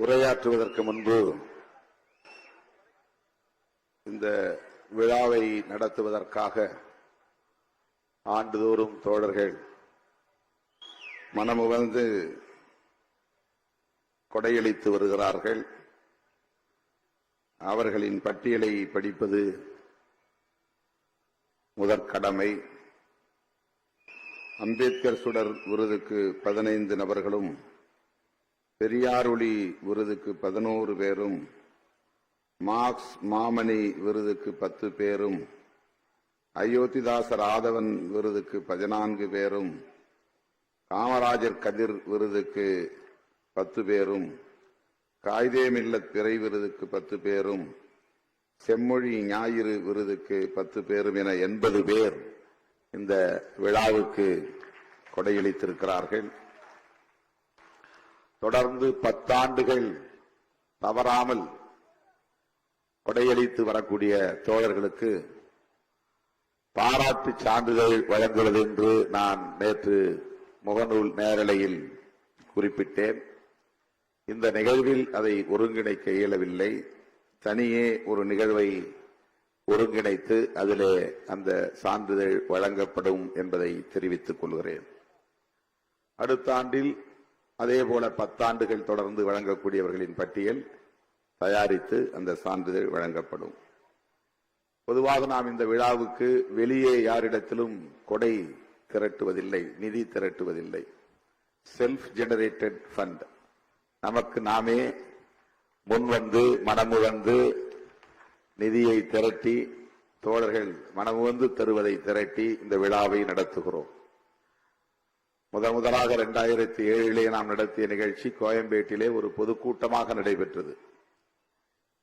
உரையாற்றுவதற்கு முன்பு இந்த விழாவை நடத்துவதற்காக ஆண்டுதோறும் தோழர்கள் மனமுவந்து கொடையளித்து வருகிறார்கள். அவர்களின் பட்டியலை படிப்பது முதற்கடமை. அம்பேத்கர் சுடர் விருதுக்கு 15 நபர்களும், பெரியார் ஒளி விருதுக்கு 11 பேரும், மார்க்ஸ் மாமணி விருதுக்கு 10 பேரும், அயோத்திதாசர் ஆதவன் விருதுக்கு 14 பேரும், காமராஜர் கதிர் விருதுக்கு 10 பேரும், காயிதே மில்லத் பிறை விருதுக்கு 10 பேரும், செம்மொழி ஞாயிறு விருதுக்கு 10 பேரும் என 80 பேர் இந்த விழாவுக்கு கொடையளித்திருக்கிறார்கள். தொடர்ந்து 10 ஆண்டுகள் தவறாமல் கொடையளித்து வரக்கூடிய தோழர்களுக்கு பாராட்டு சான்றிதழ் வழங்குவது என்று நான் நேற்று முகநூல் நேரலையில் குறிப்பிட்டேன். இந்த நிகழ்வில் அதை ஒருங்கிணைக்க இயலவில்லை. தனியே ஒரு நிகழ்வை ஒருங்கிணைத்து அதிலே அந்த சான்றிதழ் வழங்கப்படும் என்பதை தெரிவித்துக் கொள்கிறேன். அடுத்த ஆண்டில் அதேபோல 10 ஆண்டுகள் தொடர்ந்து வழங்கக்கூடியவர்களின் பட்டியல் தயாரித்து அந்த சான்றிதழ் வழங்கப்படும். பொதுவாக நாம் இந்த விழாவுக்கு வெளியே யாரிடத்திலும் கொடை திரட்டுவதில்லை, நிதி திரட்டுவதில்லை. செல்ஃப் ஜெனரேட்டட் ஃபண்ட், நமக்கு நாமே முன்வந்து மனமுவந்து நிதியை திரட்டி, தோழர்கள் மனமுவந்து தருவதை திரட்டி இந்த விழாவை நடத்துகிறோம். முதலாக 2007 நாம் நடத்திய நிகழ்ச்சி கோயம்பேட்டிலே ஒரு பொதுக்கூட்டமாக நடைபெற்றது.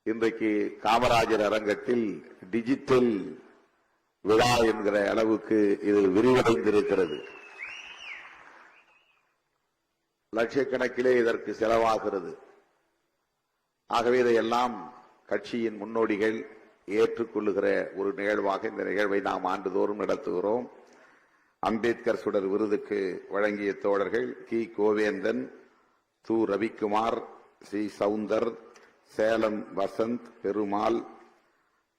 இன்றைக்கு காமராஜர் அரங்கத்தில் டிஜிட்டல் விழா என்கிற அளவுக்கு இது விரிவடைந்திருக்கிறது. லட்சக்கணக்கிலே இதற்கு செலவாகிறது. ஆகவே இதையெல்லாம் கட்சியின் முன்னோடிகள் ஏற்றுக்கொள்ளுகிற ஒரு நிகழ்வாக இந்த நிகழ்வை நாம் ஆண்டுதோறும் நடத்துகிறோம். அம்பேத்கர் சுடர் விருதுக்கு வழங்கிய தோழர்கள் கி கோவேந்தன், து ரவிக்குமார், சி சவுந்தர், சேலம் வசந்த் பெருமாள்,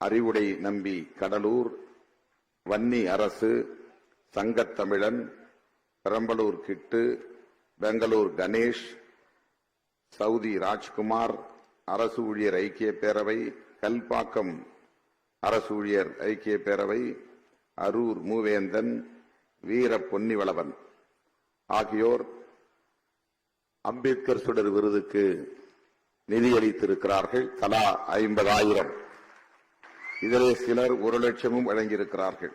அறிவுடை நம்பி கடலூர், வன்னி அரசு, சங்கத்தமிழன், பெரம்பலூர் கிட்டு, பெங்களூர் கணேஷ், சவுதி ராஜ்குமார், அரசு ஊழியர் ஐக்கிய பேரவை, கல்பாக்கம் அரசு ஊழியர் ஐக்கிய பேரவை, அரூர் மூவேந்தன், வீர பொன்னிவளவன் ஆகியோர் அம்பேத்கர் சுடர் விருதுக்கு நிதியளித்திருக்கிறார்கள். தலா 50,000. இதிலே சிலர் 1 லட்சமும் வழங்கியிருக்கிறார்கள்.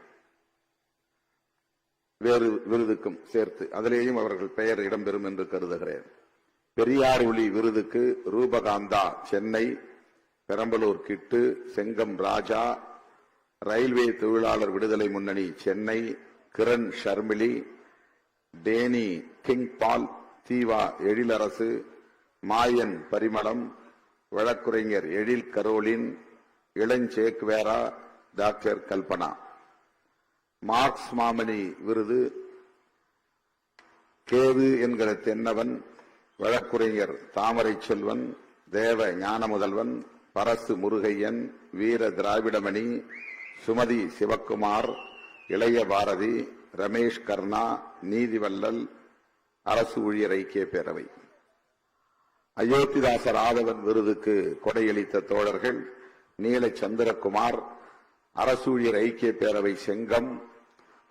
வேறு விருதுக்கும் சேர்த்து அதிலேயும் அவர்கள் பெயர் இடம்பெறும் என்று கருதுகிறேன். பெரியார் ஒளி விருதுக்கு ரூபகாந்தா சென்னை, பெரம்பலூர் கிட்டு, செங்கம் ராஜா, ரயில்வே தொழிலாளர் விடுதலை முன்னணி சென்னை, கிரண் ஷர்மிலி, டேனி கிங் பால், தீவா எழிலரசு, மாயன் பரிமளம், வழக்குரைஞர் எழில் கரோலின், இளஞ்சேக்வேரா, டாக்டர் கல்பனா. மார்க்ஸ் மாமணி விருது கேது என்கிற தென்னவன், வழக்குரைஞர் தாமரை செல்வன், தேவ ஞானமுதல்வன், பரசு முருகையன், வீர திராவிடமணி, சுமதி சிவக்குமார், இளைய பாரதி, ரமேஷ் கர்ணா, நீதிவல்லல், அரசு ஊழியர் ஐக்கிய பேரவை. அயோத்திதாசர் ஆதவன் விருதுக்கு கொடையளித்த தோழர்கள் நீல சந்திரகுமார், அரசு ஊழியர் ஐக்கிய பேரவை செங்கம்,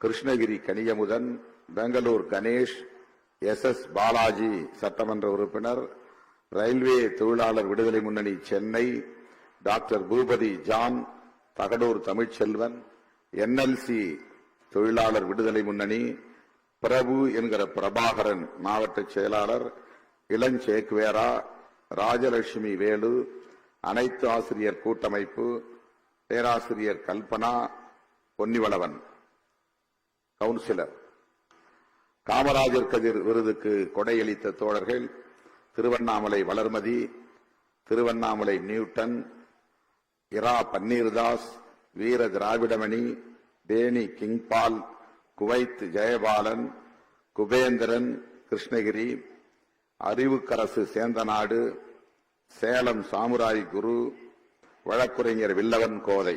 கிருஷ்ணகிரி கனியமுதன், பெங்களூர் கணேஷ், எஸ் பாலாஜி சட்டமன்ற உறுப்பினர், ரயில்வே தொழிலாளர் விடுதலை முன்னணி Chennai, doctor Boopathi John, Thagadur Tamilselvan, NLC தொழிலாளர் விடுதலை முன்னணி, பிரபு என்கிற பிரபாகரன் மாவட்ட செயலாளர், இளஞ்சேக்வேரா, ராஜலட்சுமி வேலு, அனைத்து ஆசிரியர் கூட்டமைப்பு, பேராசிரியர் கல்பனா, பொன்னிவளவன் கவுன்சிலர். காமராஜர் கதிர் விருதுக்கு கொடையளித்த தோழர்கள் திருவண்ணாமலை வளர்மதி, திருவண்ணாமலை நியூட்டன், இரா பன்னீர்தாஸ், வீர திராவிடமணி, டேனி கிங்பால், குவைத் ஜெயபாலன், குபேந்திரன் கிருஷ்ணகிரி, அறிவுக்கரசு சேந்தநாடு, சேலம் சாமுராய் குரு, வழக்குரைஞர் வில்லவன் கோதை.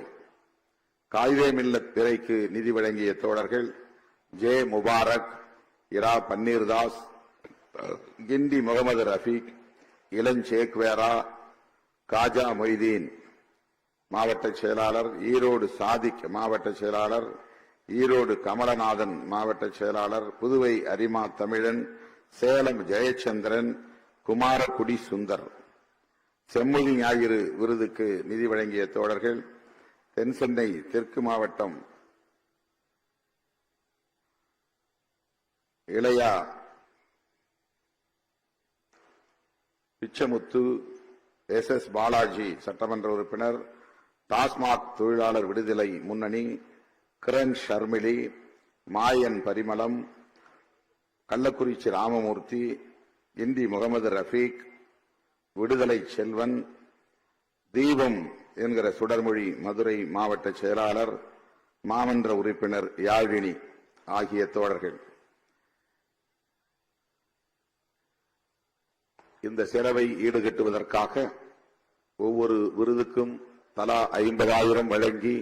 காயிதே மில்லத் திரைக்கு நிதி வழங்கிய தோழர்கள் ஜே முபாரக், இரா பன்னீர்தாஸ், கிண்டி முகமது ரஃபீக், இளஞ்சேக்வேரா, காஜா மொய்தீன் மாவட்ட செயலாளர், ஈரோடு சாதிக் மாவட்ட செயலாளர், ஈரோடு கமலநாதன் மாவட்ட செயலாளர், புதுவை அரிமா தமிழன், சேலம் ஜெயச்சந்திரன், குமாரகுடி சுந்தர். செம்மொழி ஞாயிறு விருதுக்கு நிதி வழங்கிய தோழர்கள் தென்சென்னை தெற்கு மாவட்டம் இளையா பிச்சமுத்து, எஸ் பாலாஜி சட்டமன்ற உறுப்பினர், டாஸ்மாக் தொழிலாளர் விடுதலை முன்னணி, கிரண் ஷர்மிளி, மாயன் பரிமளம், கள்ளக்குறிச்சி ராமமூர்த்தி, இண்டி முகமது ரஃபீக், விடுதலை செல்வன், தீபம் என்கிற சுடர்மொழி மதுரை மாவட்ட செயலாளர், மாமன்ற உறுப்பினர் யாழினி ஆகிய தோழர்கள். இந்த செலவை ஈடுகட்டுவதற்காக ஒவ்வொரு விருதுக்கும் தலா 50,000 வழங்கி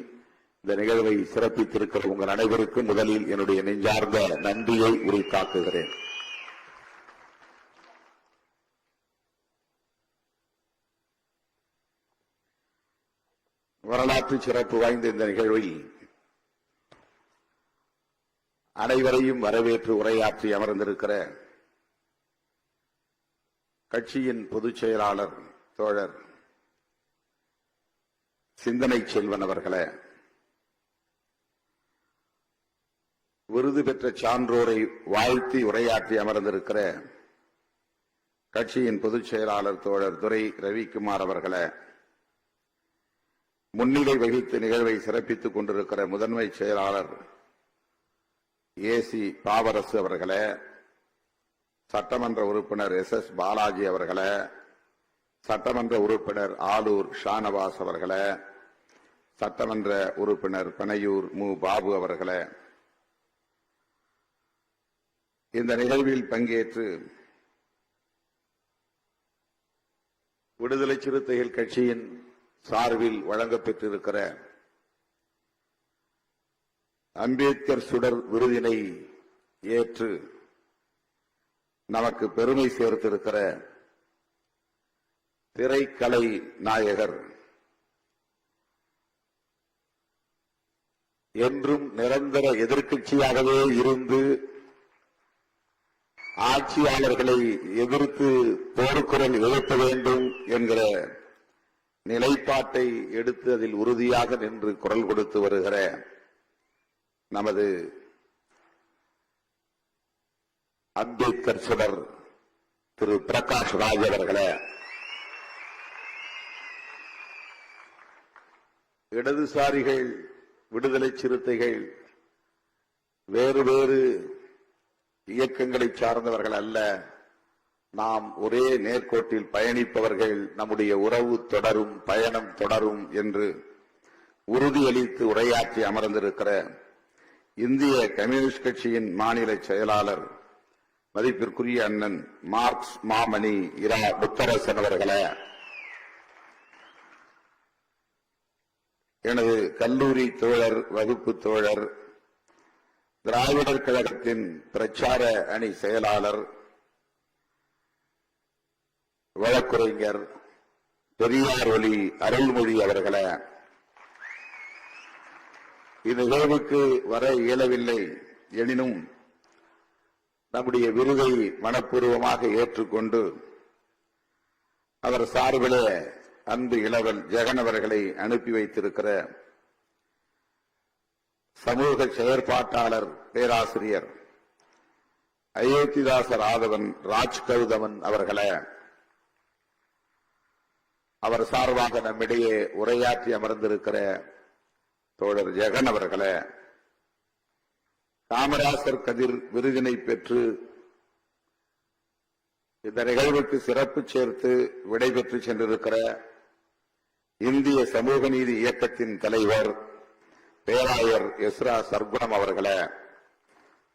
இந்த நிகழ்வை சிறப்பித்திருக்கிற உங்கள் அனைவருக்கும் முதலில் என்னுடைய நெஞ்சார்ந்த நன்றியை உரித்தாக்குகிறேன். வரலாற்று சிறப்பு வாய்ந்த இந்த நிகழ்வில் அனைவரையும் வரவேற்று உரையாற்றி அமர்ந்திருக்கிற கட்சியின் பொதுச் செயலாளர் தோழர் சிந்தனை செல்வன் அவர்களே, விருது பெற்ற சான்றோரை வாழ்த்தி உரையாற்றி அமர்ந்திருக்கிற கட்சியின் பொதுச் செயலாளர் தோழர் துரை ரவிக்குமார் அவர்களே, முன்னிலை வகித்து நிகழ்வை சிறப்பித்துக் கொண்டிருக்கிற முதன்மை செயலாளர் ஏசி பாவரசு அவர்களே, சட்டமன்ற உறுப்பினர் எஸ் பாலாஜி அவர்களே, சட்டமன்ற உறுப்பினர் ஆலூர் ஷானவாஸ் அவர்களே, சட்டமன்ற உறுப்பினர் பனையூர் மு பாபு அவர்களே, இந்த நிகழ்வில் பங்கேற்று விடுதலை சிறுத்தைகள் கட்சியின் சார்பில் வழங்கப்பெற்றிருக்கிற அம்பேத்கர் சுடர் விருதினை ஏற்று நமக்கு பெருமை சேர்த்திருக்கிற திரைக்கலை நாயகர், என்றும் நிரந்தர எதிர்க்கட்சியாகவே இருந்து ஆட்சியாளர்களை எதிர்த்து போர்க்குரல் எழுப்ப வேண்டும் என்கிற நிலைப்பாட்டை எடுத்து அதில் உறுதியாக நின்று குரல் கொடுத்து வருகிற நமது அம்பேத்கர் சுடர் திரு பிரகாஷ் ராஜ் அவர்களே, இடதுசாரிகள் விடுதலை சிறுத்தைகள் வேறு வேறு இயக்கங்களை சார்ந்தவர்கள் அல்ல, நாம் ஒரே நேர்கோட்டில் பயணிப்பவர்கள், நம்முடைய உறவு தொடரும், பயணம் தொடரும் என்று உறுதியளித்து உரையாற்றி அமர்ந்திருக்கிற இந்திய கம்யூனிஸ்ட் கட்சியின் மாநில செயலாளர் மதிப்பிற்குரிய அண்ணன் மார்க்ஸ் மாமணி இரா முத்தரசன் அவர்களே, எனது கல்லூரி தோழர், வகுப்பு தோழர், திராவிடர் கழகத்தின் பிரச்சார அணி செயலாளர், வழக்குரைஞர் பெரியார் ஒலி அருள்மொழி அவர்களே, இந்நிகழ்வுக்கு வர இயலவில்லை எனினும் நம்முடைய விருதை மனப்பூர்வமாக ஏற்றுக்கொண்டு அவர் சார்பிலே அன்பு இளவல் ஜெகன் அவர்களை அனுப்பி வைத்திருக்கிற சமூக செயற்பாட்டாளர் பேராசிரியர் அயோத்திதாசர் ஆதவன் ராஜ்கௌதமன் அவர்களே, அவர் சார்பாக நம்மிடையே உரையாற்றி அமர்ந்திருக்கிற தோழர் ஜெகன் அவர்களே, காமராசர் கதிர் விருதினை பெற்று இந்த நிகழ்வுக்கு சிறப்பு சேர்த்து விடைபெற்று சென்றிருக்கிற இந்திய சமூக நீதி இயக்கத்தின் தலைவர் பேராயர் எஸ்ரா சர்க்குணம் அவர்களே,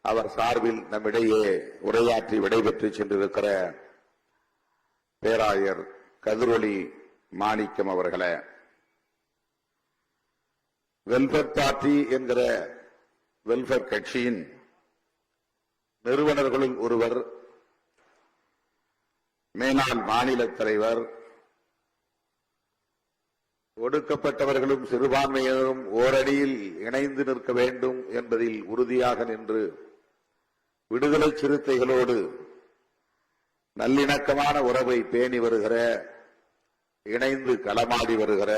அவர் சார்பில் நம்மிடையே உரையாற்றி விடைபெற்று சென்றிருக்கிற பேராயர் கதிரொலி மாணிக்கம் அவர்களே, வெல்ஃபேர் பார்ட்டி என்கிற வெல்ஃபேர் கட்சியின் நிறுவனர்களுள் ஒருவர், மேனாள் மாநில தலைவர், ஒடுக்கப்பட்டவர்களும் சிறுபான்மையினரும் ஓரடியில் இணைந்து நிற்க வேண்டும் என்பதில் உறுதியாக நின்று விடுதலை சிறுத்தைகளோடு நல்லிணக்கமான உறவை பேணி வருகிற, இணைந்து களமாடி வருகிற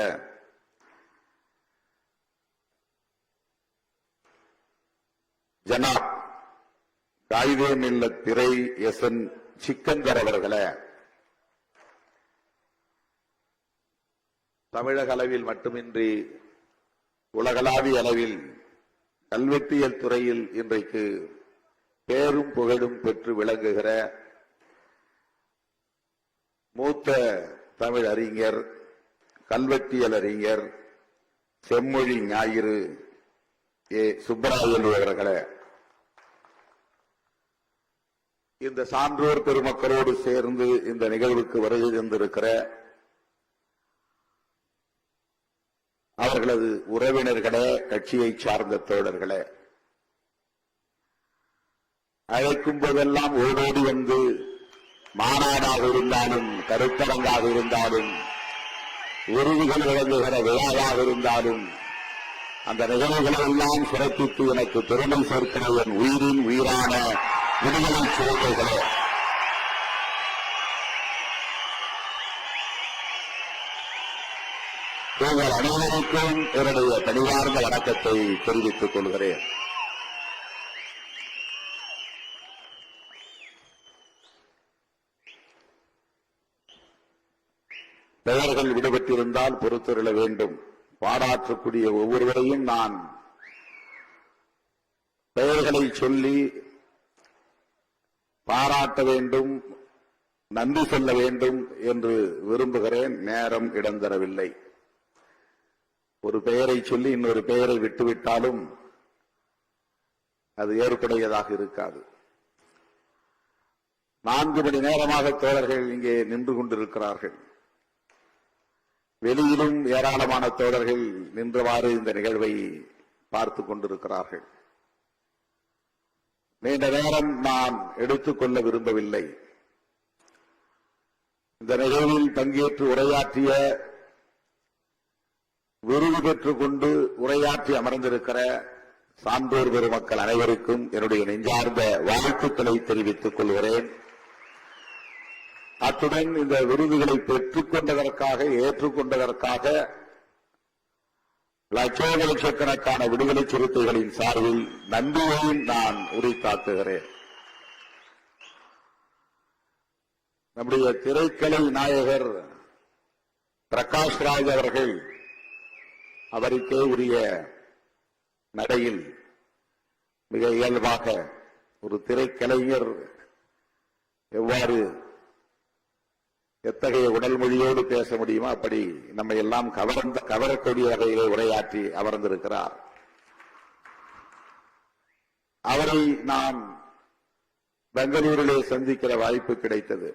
ஜனாப் காயிதே மில்லத் பிறை எஸ்.என். சிக்கந்தர் அவர்களே, தமிழக அளவில் மட்டுமின்றி உலகளாவிய அளவில் கல்வெட்டியல் துறையில் இன்றைக்கு பேரும் புகழும் பெற்று விளங்குகிற மூத்த தமிழ் அறிஞர், கல்வெட்டியல் அறிஞர், செம்மொழி ஞாயிறு ஏ. சுப்பராயலு அவர்களே, இந்த சான்றோர் பெருமக்களோடு சேர்ந்து இந்த நிகழ்வுக்கு வருகை தந்திருக்கிற அவர்களது உறவினர்களே, கட்சியை சார்ந்த தோழர்களே, அழைக்கும் போதெல்லாம் ஓடோடி வந்து மாநாடாக இருந்தாலும், கருத்தரங்காக இருந்தாலும், விருதுகள் வழங்குகிற விழாவாக இருந்தாலும், அந்த நிகழ்வுகளை எல்லாம் சிறப்பித்து எனக்கு பெருமை சேர்க்கிற என் உயிரின் உயிரான விடுதலை சிறுத்தைகளே, உங்கள் அனைவருக்கும் என்னுடைய பணிவார்ந்த வணக்கத்தை தெரிவித்துக் கொள்கிறேன். பெயர்கள் விடுபட்டிருந்தால் பொறுத்தருள வேண்டும். பாராட்டக்கூடிய ஒவ்வொருவரையும் நான் பெயர்களை சொல்லி பாராட்ட வேண்டும், நன்றி சொல்ல வேண்டும் என்று விரும்புகிறேன். நேரம் இடம் தரவில்லை. ஒரு பெயரை சொல்லி இன்னொரு பெயரை விட்டுவிட்டாலும் அது ஏற்புடையதாக இருக்காது. 4 மணி நேரமாக தோழர்கள் இங்கே நின்று கொண்டிருக்கிறார்கள். வெளியிலும் ஏராளமான தோழர்கள் நின்றவாறு இந்த நிகழ்வை பார்த்துக் கொண்டிருக்கிறார்கள். நீண்ட நேரம் நான் எடுத்துக்கொள்ள விரும்பவில்லை. இந்த நிகழ்வில் பங்கேற்று உரையாற்றிய, விருது பெற்றுக் கொண்டு உரையாற்றி அமர்ந்திருக்கிற சான்றோர் பெருமக்கள் அனைவருக்கும் என்னுடைய நெஞ்சார்ந்த வாழ்த்துக்களை தெரிவித்துக் கொள்கிறேன். அத்துடன் இந்த விருதுகளை பெற்றுக் கொண்டதற்காக, ஏற்றுக்கொண்டதற்காக லட்சக்கணக்கான விடுதலை சிறுத்தைகளின் சார்பில் நன்றியையும் நான் உரித்தாக்குகிறேன். நம்முடைய திரைக்கலை நாயகர் பிரகாஷ் ராஜ் அவர்கள் அவருக்கே உரிய நடையில் மிக இயல்பாக ஒரு திரைக்கலைஞர் எவ்வாறு எத்தகைய உடல் மொழியோடு பேச முடியுமோ அப்படி நம்மை எல்லாம் கவரக்கூடிய வகையிலே உரையாற்றி அமர்ந்திருக்கிறார். அவரை நான் பெங்களூரிலே சந்திக்கிற வாய்ப்பு கிடைத்தது.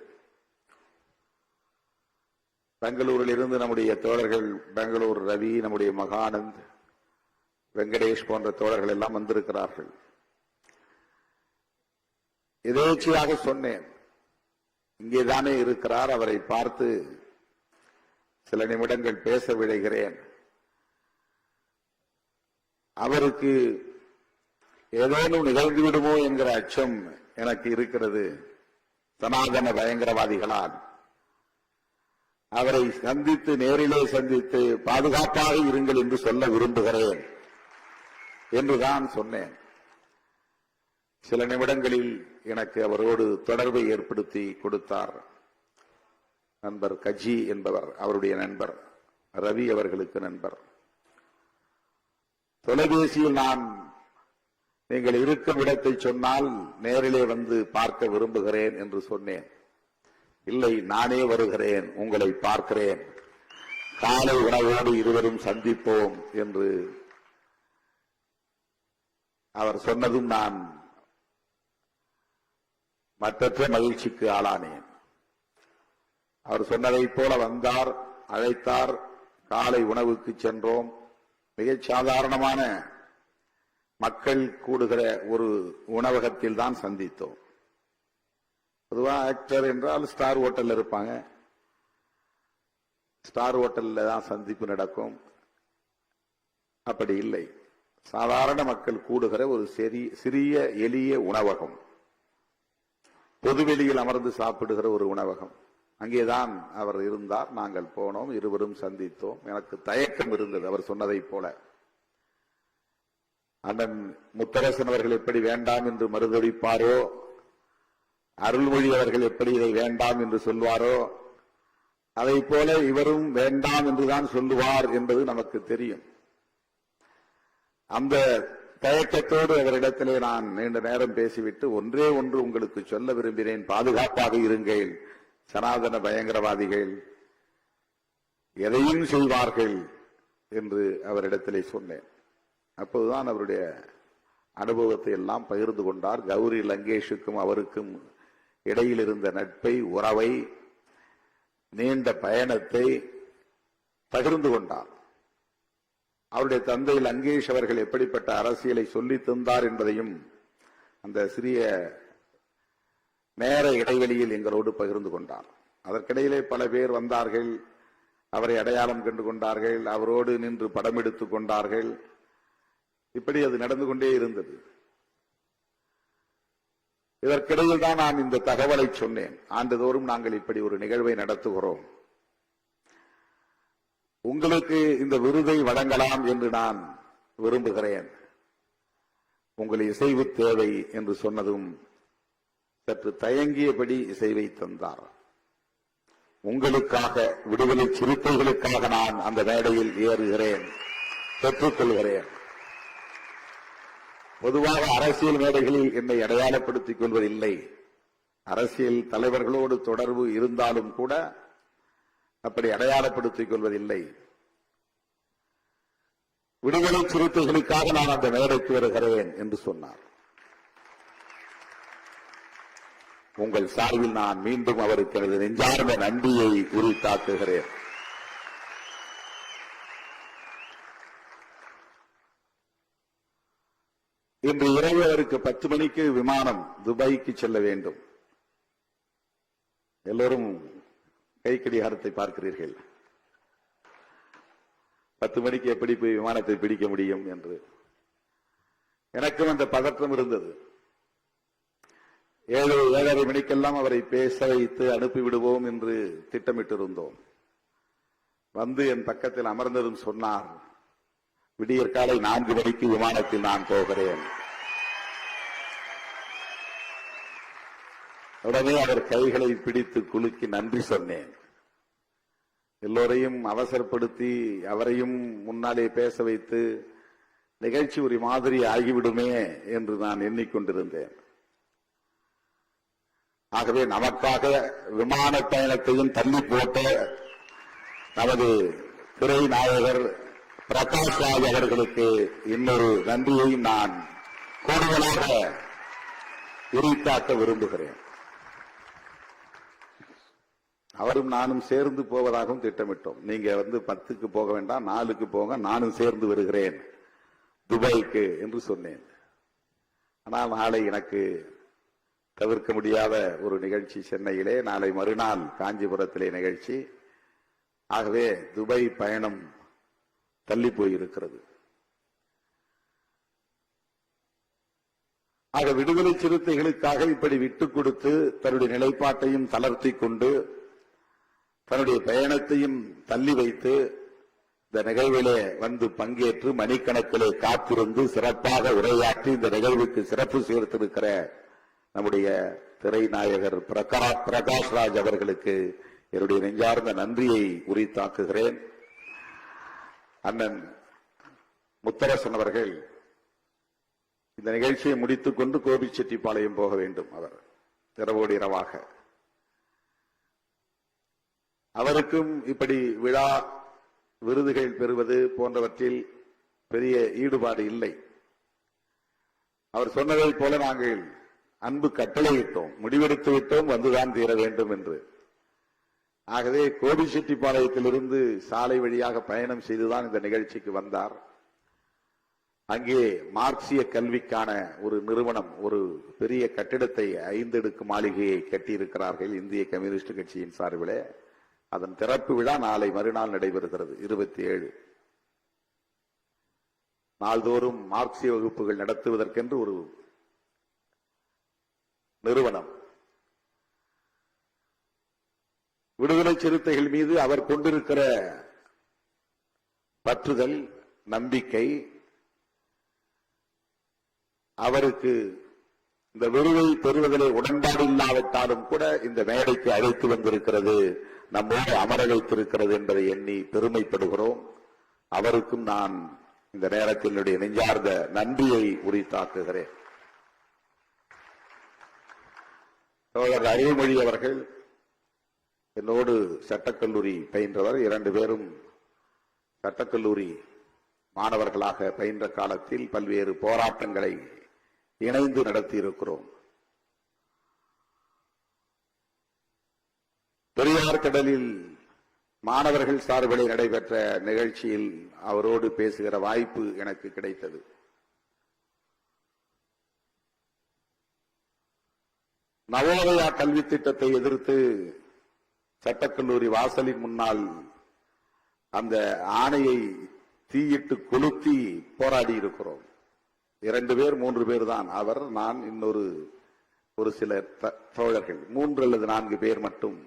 பெங்களூரில் இருந்து நம்முடைய தோழர்கள், பெங்களூர் ரவி, நம்முடைய மகானந்த், வெங்கடேஷ் போன்ற தோழர்கள் எல்லாம் வந்திருக்கிறார்கள். எதேச்சையாக சொன்னேன், இங்கேதானே இருக்கிறார், அவரை பார்த்து சில நிமிடங்கள் பேச விழைகிறேன். அவருக்கு ஏதேனும் நிகழ்ந்துவிடுமோ என்கிற அச்சம் எனக்கு இருக்கிறது. சனாதன பயங்கரவாதிகளால் அவரை சந்தித்து, நேரிலே சந்தித்து பாதுகாப்பாக இருங்கள் என்று சொல்ல விரும்புகிறேன் என்றுதான் சொன்னேன். சில நிமிடங்களில் எனக்கு அவரோடு தொடர்பை ஏற்படுத்தி கொடுத்தார் நண்பர் கஜி என்பவர், அவருடைய நண்பர் ரவி அவர்களுக்கு நண்பர். தொலைபேசியில் நான் நீங்கள் இருக்கும் இடத்தை சொன்னால் நேரிலே வந்து பார்க்க விரும்புகிறேன் என்று சொன்னேன். இல்லை, நானே வருகிறேன், உங்களை பார்க்கிறேன், காலை உணவோடு இருவரும் சந்திப்போம் என்று அவர் சொன்னதும் நான் மற்றற்ற மகிழ்ச்சிக்கு ஆளானேன். அவர் சொன்னதைப் போல வந்தார், அழைத்தார், காலை உணவுக்கு சென்றோம். மிகச் சாதாரணமான மக்கள் கூடுகிற ஒரு உணவகத்தில் தான் சந்தித்தோம். பொதுவாக ஆக்டர் என்றால் ஸ்டார் ஹோட்டல்ல இருப்பாங்க, ஸ்டார் ஹோட்டல்ல தான் சந்திப்பு நடக்கும். அப்படி இல்லை, சாதாரண மக்கள் கூடுகிற ஒரு சிறிய எளிய உணவகம், பொதுவெளியில் அமர்ந்து சாப்பிடுகிற ஒரு உணவகம். அங்கேதான் அவர் இருந்தார். நாங்கள் போனோம், இருவரும் சந்தித்தோம். எனக்கு தயக்கம் இருந்தது அவர் சொன்னதைப் போல. அண்ணன் முத்தரசன் அவர்கள் எப்படி வேண்டாம் என்று மறுதளிப்பாரோ, அருள்மொழி அவர்கள் எப்படி இதை வேண்டாம் என்று சொல்வாரோ, அதை போல இவரும் வேண்டாம் என்றுதான் சொல்லுவார் என்பது நமக்கு தெரியும். அந்த தயக்கத்தோடு அவரிடத்திலே நான் நீண்ட நேரம் பேசிவிட்டு ஒன்றே ஒன்று உங்களுக்கு சொல்ல விரும்பினேன், பாதுகாப்பாக இருங்கள், சனாதன பயங்கரவாதிகள் எதையும் செய்வார்கள் என்று அவரிடத்திலே சொன்னேன். அப்போதுதான் அவருடைய அனுபவத்தை எல்லாம் பகிர்ந்து கொண்டார். கௌரி லங்கேஷுக்கும் அவருக்கும் இடையில் இருந்த நட்பை, உறவை, நீண்ட பயணத்தை பகிர்ந்து கொண்டார். அவருடைய தந்தை லங்கேஷ் அவர்கள் எப்படிப்பட்ட அரசியலை சொல்லி தந்தார் என்பதையும் அந்த சிறிய நேர இடைவெளியில் எங்களோடு பகிர்ந்து கொண்டார். அதற்கிடையிலே பல பேர் வந்தார்கள், அவரை அடையாளம் கண்டு கொண்டார்கள், அவரோடு நின்று படம் எடுத்துக் கொண்டார்கள். இப்படி அது நடந்து கொண்டே இருந்தது. இதற்கிடையில் தான் நான் இந்த தகவலை சொன்னேன். ஆண்டுதோறும் நாங்கள் இப்படி ஒரு நிகழ்வை நடத்துகிறோம், உங்களுக்கு இந்த விருதை வழங்கலாம் என்று நான் விரும்புகிறேன், உங்கள் இசைவு தேவை என்று சொன்னதும் சற்று தயங்கியபடி இசைவை தந்தார். உங்களுக்காக, விடுதலை சிறுத்தைகளுக்காக நான் அந்த மேடையில் ஏறுகிறேன், பெற்றுக்கொள்கிறேன். பொதுவாக அரசியல் மேடைகளில் என்னை அடையாளப்படுத்திக் கொள்வதில்லை. அரசியல் தலைவர்களோடு தொடர்பு இருந்தாலும் கூட அப்படி அடையாளப்படுத்திக் கொள்வதில்லை. விடுதலை சிறுத்தைகளுக்காக நான் அந்த மேடைக்கு வருகிறேன் என்று சொன்னார். உங்கள் சார்பில் நான் மீண்டும் அவருக்கு எனது நெஞ்சார்ந்த நன்றியை உரித்தாக்குகிறேன். இன்று இரவு அவருக்கு 10 மணிக்கு விமானம் துபாய்க்கு செல்ல வேண்டும். எல்லோரும் கைக்கடிகாரத்தை பார்க்கிறீர்கள். 10 மணிக்கு எப்படி போய் விமானத்தை பிடிக்க முடியும் என்று எனக்கும் அந்த பதற்றம் இருந்தது. 7:30 மணிக்கெல்லாம் அவரை பேச வைத்து அனுப்பிவிடுவோம் என்று திட்டமிட்டிருந்தோம். வந்து என் பக்கத்தில் அமர்ந்ததும் சொன்னார், விடியற்காலை 4 மணிக்கு விமானத்தில் நான் போகிறேன். உடனே அவர் கைகளை பிடித்து குலுக்கி நன்றி சொன்னேன். எல்லோரையும் அவசரப்படுத்தி அவரையும் முன்னாலே பேச வைத்து நிகழ்ச்சி ஒரு மாதிரி ஆகிவிடுமே என்று நான் எண்ணிக்கொண்டிருந்தேன். ஆகவே நமக்காக விமான பயணத்தையும் தள்ளி போட்ட நமது திரை நாயகர் பிரகாஷ் ராஜ் அவர்களுக்கு இன்னொரு நன்றியையும் நான் கூடுதலாக உரித்தாக்க விரும்புகிறேன். அவரும் நானும் சேர்ந்து போவதாகவும் திட்டமிட்டோம். நீங்க 10க்கு போக வேண்டாம், 4க்கு போங்க, நானும் சேர்ந்து வருகிறேன் துபாய்க்கு என்று சொன்னேன். ஆனால் நாளை எனக்கு தவிர்க்க முடியாத ஒரு நிகழ்ச்சி சென்னையிலே, நாளை மறுநாள் காஞ்சிபுரத்திலே நிகழ்ச்சி. ஆகவே துபாய் பயணம் தள்ளி போயிருக்கிறது. ஆக விடுதலை சிறுத்தைகளுக்காக இப்படி விட்டுக் கொடுத்து தன்னுடைய நிலைப்பாட்டையும் தளர்த்தி கொண்டு தன்னுடைய பயணத்தையும் தள்ளி வைத்து இந்த நிகழ்விலே வந்து பங்கேற்று மணிக்கணக்கிலே காத்திருந்து சிறப்பாக உரையாற்றி இந்த நிகழ்வுக்கு சிறப்பு சேர்த்திருக்கிற நம்முடைய திரை நாயகர் பிரகாஷ் ராஜ் அவர்களுக்கு என்னுடைய நெஞ்சார்ந்த நன்றியை உரித்தாக்குகிறேன். அண்ணன் முத்தரசன் அவர்கள் இந்த நிகழ்ச்சியை முடித்துக் கொண்டு கோபிச்செட்டிப்பாளையம் போக வேண்டும். அவர் இரவோடு இரவாக. அவருக்கும் இப்படி விழா விருதுகள் பெறுவது போன்றவற்றில் பெரிய ஈடுபாடு இல்லை. அவர் சொன்னதைப் போல நாங்கள் அன்பு கட்டளையிட்டோம், முடிவெடுத்து விட்டோம், வந்துதான் தீர வேண்டும் என்று. ஆகவே கோபிச்செட்டிப்பாளையத்திலிருந்து சாலை வழியாக பயணம் செய்துதான் இந்த நிகழ்ச்சிக்கு வந்தார். அங்கே மார்க்சிய கல்விக்கான ஒரு நிறுவனம் ஒரு பெரிய கட்டிடத்தை 5 அடுக்கு மாளிகையை கட்டியிருக்கிறார்கள் இந்திய கம்யூனிஸ்ட் கட்சியின் சார்பிலே. அதன் திறப்பு விழா நாளை மறுநாள் நடைபெறுகிறது 27. நாள்தோறும் மார்க்சிய வகுப்புகள் நடத்துவதற்கென்று ஒரு நிறுவனம். விடுதலை சிறுத்தைகள் மீது அவர் கொண்டிருக்கிற பற்றுதல், நம்பிக்கை, அவருக்கு இந்த விருதை பெறுவதிலே உடன்பாடு இல்லாவிட்டாலும் கூட இந்த மேடைக்கு அழைத்து வந்திருக்கிறது, நம்மோடு அமர வைத்திருக்கிறது என்பதை எண்ணி பெருமைப்படுகிறோம். அவருக்கும் நான் இந்த நேரத்தில் என்னுடைய நெஞ்சார்ந்த நன்றியை உரித்தாக்குகிறேன். தோழர் அறிவுமொழி அவர்கள் என்னோடு சட்டக்கல்லூரி பயின்றவர். 2 பேரும் சட்டக்கல்லூரி மாணவர்களாக பயின்ற காலத்தில் பல்வேறு போராட்டங்களை இணைந்து நடத்தியிருக்கிறோம். பெரியார் கடலில் மாணவர்கள் சார்பில் நடைபெற்ற நிகழ்ச்சியில் அவரோடு பேசுகிற வாய்ப்பு எனக்கு கிடைத்தது. நவோதயா கல்வி திட்டத்தை எதிர்த்து சட்டக்கல்லூரி வாசலின் முன்னால் அந்த ஆணையை தீயிட்டு கொளுத்தி போராடி இருக்கிறோம். 2 பேர் 3 பேர் தான், அவர், நான், இன்னொரு ஒரு சில தோழர்கள் 3 அல்லது 4 பேர் மட்டும்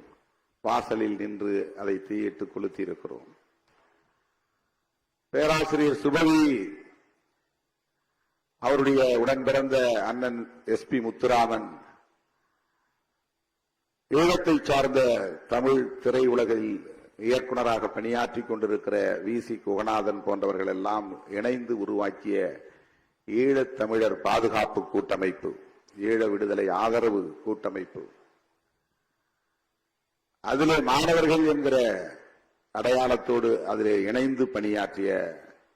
வாசலில் நின்று அதை தீயிட்டு கொளுத்தி இருக்கிறோம். பேராசிரியர் சுபவி அவருடைய உடன் பிறந்த அண்ணன் SP முத்துராமன், ஈழத்தை சார்ந்த தமிழ் திரையுலகில் இயக்குநராக பணியாற்றிக் கொண்டிருக்கிற VC குகநாதன் போன்றவர்கள் எல்லாம் இணைந்து உருவாக்கிய ஈழத் தமிழர் பாதுகாப்பு கூட்டமைப்பு, ஈழ விடுதலை ஆதரவு கூட்டமைப்பு. அதிலே மாணவர்கள் என்கிற அடையாளத்தோடு அதிலே இணைந்து பணியாற்றிய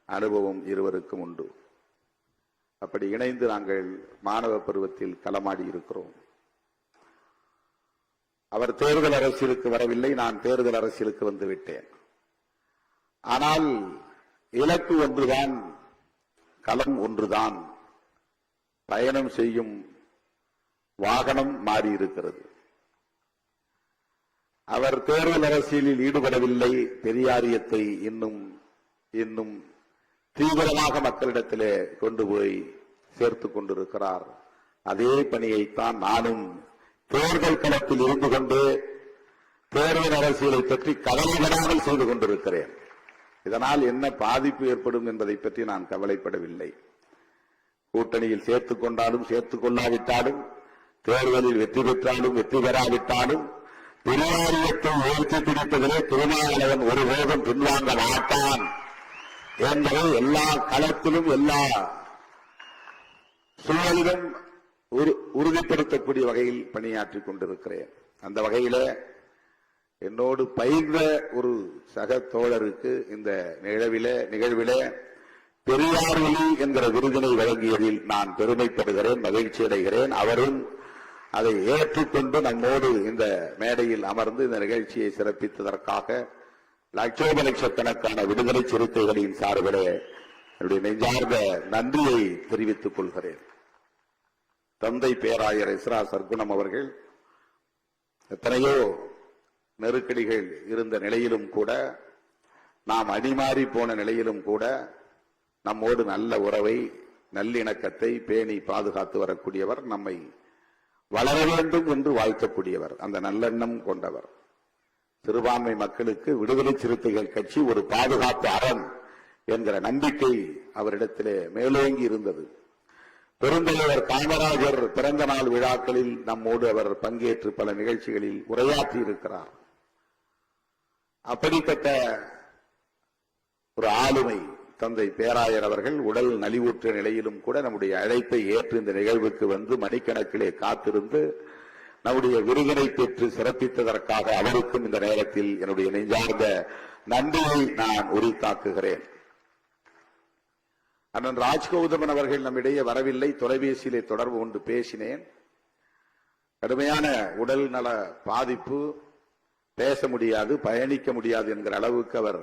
அனுபவம் இருவருக்கும் உண்டு. அப்படி இணைந்து நாங்கள் மாணவ பருவத்தில் களமாடி இருக்கிறோம். அவர் தேர்தல் அரசியலுக்கு வரவில்லை, நான் தேர்தல் அரசியலுக்கு வந்துவிட்டேன். ஆனால் இலக்கு ஒன்றுதான், களம் ஒன்றுதான், பயணம் செய்யும் வாகனம் மாறியிருக்கிறது. அவர் தேர்தல் அரசியலில் ஈடுபடவில்லை, பெரியாரியத்தை இன்னும் தீவிரமாக மக்களிடத்திலே கொண்டு போய் சேர்த்துக் கொண்டிருக்கிறார். அதே பணியைத்தான் நானும் தேர்தல் களத்தில் இருந்து கொண்டு தேர்தல் அரசியலை பற்றி கவலைப்படாமல் செய்து கொண்டிருக்கிறேன். இதனால் என்ன பாதிப்பு ஏற்படும் என்பதை பற்றி நான் கவலைப்படவில்லை. கூட்டணியில் சேர்த்துக் கொண்டாலும் சேர்த்துக் கொள்ளாவிட்டாலும், தேர்தலில் வெற்றி பெற்றாலும் வெற்றி பெறாவிட்டாலும், பெரியாரியத்தை உயர்த்தி பிடிப்பதிலே திருமாவளவன் ஒருபோதும் பின்வாங்க மாட்டான் என்பதை எல்லா களத்திலும் எல்லா சூழலிலும் உறுதிப்படுத்தக்கூடிய வகையில் பணியாற்றிக் கொண்டிருக்கிறேன். அந்த வகையில என்னோடு பயின்ற ஒரு சக தோழருக்கு இந்த நிகழ்விலே பெரியார் ஒலி என்கிற விருதினை வழங்கியதில் நான் பெருமைப்படுகிறேன், மகிழ்ச்சி அடைகிறேன். அவரும் அதை ஏற்றுக்கொண்டு நம்மோடு இந்த மேடையில் அமர்ந்து இந்த நிகழ்ச்சியை சிறப்பித்ததற்காக லட்சோபலட்சக்கணக்கான விடுதலை சிறுத்தைகளின் சார்பிலே என்னுடைய நெஞ்சார்ந்த நன்றியை தெரிவித்துக் கொள்கிறேன். தந்தை பேராயர் எஸ்ரா சர்க்குணம் அவர்கள் எத்தனையோ நெருக்கடிகள் இருந்த நிலையிலும் கூட, நாம் அடிமாறி போன நிலையிலும் கூட நம்மோடு நல்ல உறவை, நல்லிணக்கத்தை பேணி பாதுகாத்து வரக்கூடியவர், நம்மை வளர வேண்டும் என்று வாழ்த்தக்கூடியவர், அந்த நல்லெண்ணம் கொண்டவர். சிறுபான்மை மக்களுக்கு விடுதலை சிறுத்தைகள் கட்சி ஒரு பாதுகாப்பு அரண் என்கிற நம்பிக்கை அவரிடத்திலே மேலோங்கி இருந்தது. பெருந்தலைவர் காமராஜர் பிறந்த நாள் விழாக்களில் நம்மோடு அவர் பங்கேற்று பல நிகழ்ச்சிகளில் உரையாற்றி இருக்கிறார். அப்படிப்பட்ட ஒரு ஆளுமை தந்தை பேராயர் அவர்கள் உடல் நலிவுற்ற நிலையிலும் கூட நம்முடைய அழைப்பை ஏற்று இந்த நிகழ்வுக்கு வந்து மணிக்கணக்கிலே காத்திருந்து நம்முடைய விருதினை பெற்று சிறப்பித்ததற்காக அவருக்கும் இந்த நேரத்தில் என்னுடைய நெஞ்சார்ந்த நன்றியை நான் உரித்தாக்குகிறேன். அண்ணன் ராஜ்கௌதமன் அவர்கள் நம்மிடையே வரவில்லை, தொலைபேசியிலே தொடர்பு கொண்டு பேசினேன். கடுமையான உடல் நல பாதிப்பு, பேச முடியாது, பயணிக்க முடியாது என்கிற அளவுக்கு அவர்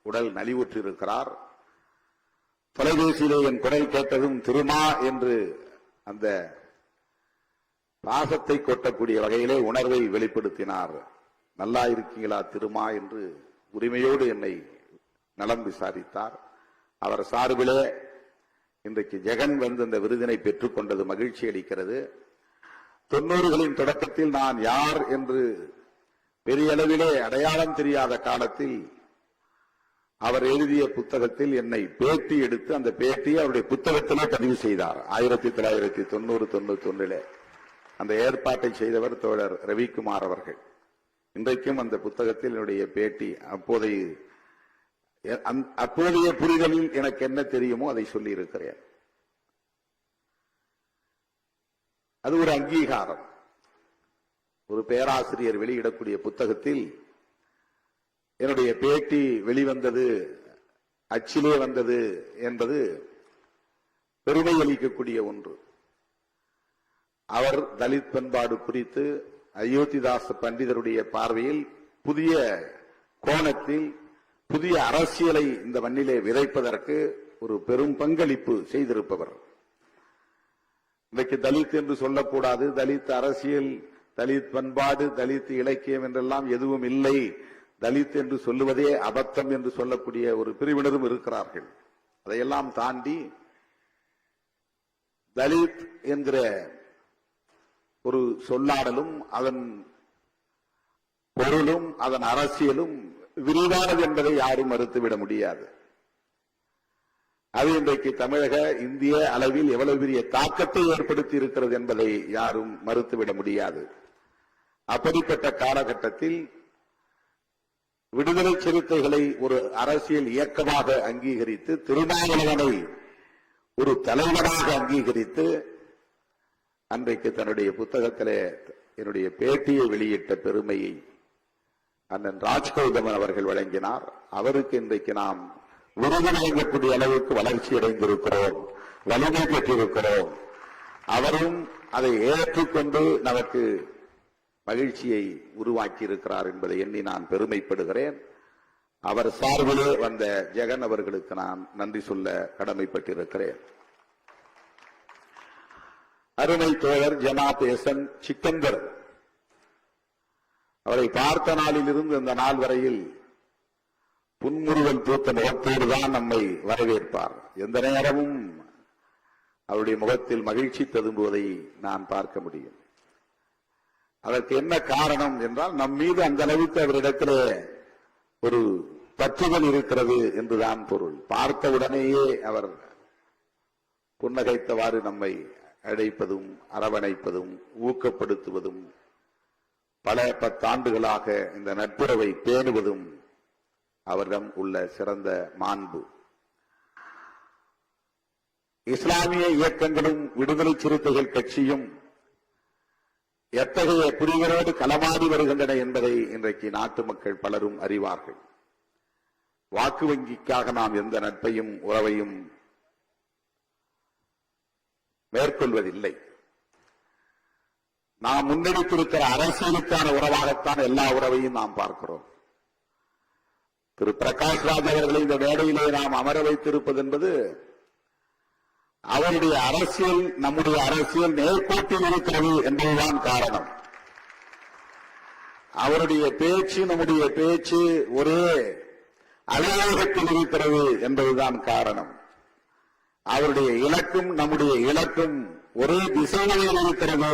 உடல் நலிவுற்றிருக்கிறார். தொலைபேசியிலே என் குரல் கேட்டதும் திருமா என்று அந்த பாசத்தை கொட்டக்கூடிய வகையிலே உணர்வை வெளிப்படுத்தினார். நல்லா இருக்கீங்களா திருமா என்று உரிமையோடு என்னை நலம் விசாரித்தார். அவர் சார்பிலே இன்றைக்கு ஜெகன் வந்து இந்த விருதினை பெற்றுக் கொண்டது மகிழ்ச்சி அளிக்கிறது. 90களின் தொடக்கத்தில் நான் யார் என்று பெரிய அளவிலே அடையாளம் தெரியாத காலத்தில் அவர் எழுதிய புத்தகத்தில் என்னை பேட்டி எடுத்து அந்த பேட்டியை அவருடைய புத்தகத்திலே பதிவு செய்தார். 1990-91 அந்த ஏற்பாட்டை செய்தவர் தோழர் ரவிக்குமார் அவர்கள். இன்றைக்கும் அந்த புத்தகத்தில் என்னுடைய பேட்டி அப்போதைய புரிதலில் எனக்கு என்ன தெரியுமோ அதை சொல்லி இருக்கிறேன். அது ஒரு அங்கீகாரம். ஒரு பேராசிரியர் வெளியிடக்கூடிய புத்தகத்தில் என்னுடைய பேட்டி வெளிவந்தது, அச்சிலே வந்தது என்பது பெருமை அளிக்கக்கூடிய ஒன்று. அவர் தலித் பண்பாடு குறித்து அயோத்திதாச பண்டிதருடைய பார்வையில் புதிய கோணத்தில் புதிய அரசியலை இந்த மண்ணிலே விதைப்பதற்கு ஒரு பெரும் பங்களிப்பு செய்திருப்பவர். இன்றைக்கு தலித் என்று சொல்லக்கூடாது, தலித் அரசியல், தலித் பண்பாடு, தலித் இலக்கியம் என்றெல்லாம் எதுவும் இல்லை, தலித் என்று சொல்லுவதே அபத்தம் என்று சொல்லக்கூடிய ஒரு பிரிவினரும் இருக்கிறார்கள். அதையெல்லாம் தாண்டி தலித் என்கிற ஒரு சொல்லாடலும் அதன் பொருளும் அதன் அரசியலும் விரிவானது என்பதை யாரும் மறுத்துவிட முடியாது. அது இன்றைக்கு தமிழக இந்திய அளவில் எவ்வளவு பெரிய தாக்கத்தை ஏற்படுத்தி இருக்கிறது என்பதை யாரும் மறுத்துவிட முடியாது. அப்படிப்பட்ட காலகட்டத்தில் விடுதலை சிறுத்தைகளை ஒரு அரசியல் இயக்கமாக அங்கீகரித்து, திருமாவளவனை ஒரு தலைவராக அங்கீகரித்து, அன்றைக்கு தன்னுடைய புத்தகத்திலே என்னுடைய பேட்டியை வெளியிட்ட பெருமையை அண்ணன் ராஜ்கௌதமன் அவர்கள் வழங்கினார். அவருக்கு இன்றைக்கு நாம் விருது வழங்கக்கூடிய அளவுக்கு வளர்ச்சி அடைந்திருக்கிறோம், வலிமை பெற்றிருக்கிறோம். அவரும் அதை ஏற்றுக்கொண்டு நமக்கு மகிழ்ச்சியை உருவாக்கி இருக்கிறார் என்பதை எண்ணி நான் பெருமைப்படுகிறேன். அவர் சார்பிலே வந்த ஜெகன் அவர்களுக்கு நான் நன்றி சொல்ல கடமைப்பட்டிருக்கிறேன். அருமை தோழர் ஜனாப் எஸ்என் சிக்கந்தர் அவரை பார்த்த நாளில் இருந்து இந்த நாள் வரையில் புன்முறுவல் பூத்த முகத்தோடு தான் நம்மை வரவேற்பார். எந்த நேரமும் அவருடைய முகத்தில் மகிழ்ச்சி ததும்புவதை நான் பார்க்க முடியும். அதற்கு என்ன காரணம் என்றால், நம் மீது அந்த அளவுக்கு அவரிடத்திலே ஒரு பற்றுதல் இருக்கிறது என்றுதான் பொருள். பார்த்த உடனேயே அவர் புன்னகைத்தவாறு நம்மை அழைப்பதும் அரவணைப்பதும் ஊக்கப்படுத்துவதும் பல 10 ஆண்டுகளாக இந்த நட்புறவை பேணுவதும் அவரிடம் உள்ள சிறந்த மாண்பு. இஸ்லாமிய இயக்கங்களும் விடுதலை சிறுத்தைகள் கட்சியும் எத்தகைய புரிகளோடு களமாடி வருகின்றன என்பதை இன்றைக்கு நாட்டு மக்கள் பலரும் அறிவார்கள். வாக்கு வங்கிக்காக நாம் எந்த நட்பையும் உறவையும் மேற்கொள்வதில்லை. நாம் முன்னெடுத்திருக்கிற அரசியலுக்கான உறவாகத்தான் எல்லா உறவையும் நாம் பார்க்கிறோம். திரு பிரகாஷ் ராஜ் அவர்களை இந்த மேடையிலே நாம் அமர வைத்திருப்பது என்பது அவருடைய அரசியல் நம்முடைய அரசியல் நேர்கோட்டில் இருக்கிறது என்பதுதான் காரணம். அவருடைய பேச்சு நம்முடைய பேச்சு ஒரே அலுவலகத்தில் இருக்கிறது என்பதுதான் காரணம். அவருடைய இலக்கும் நம்முடைய இலக்கும் ஒரே திசையில் இருக்கிறது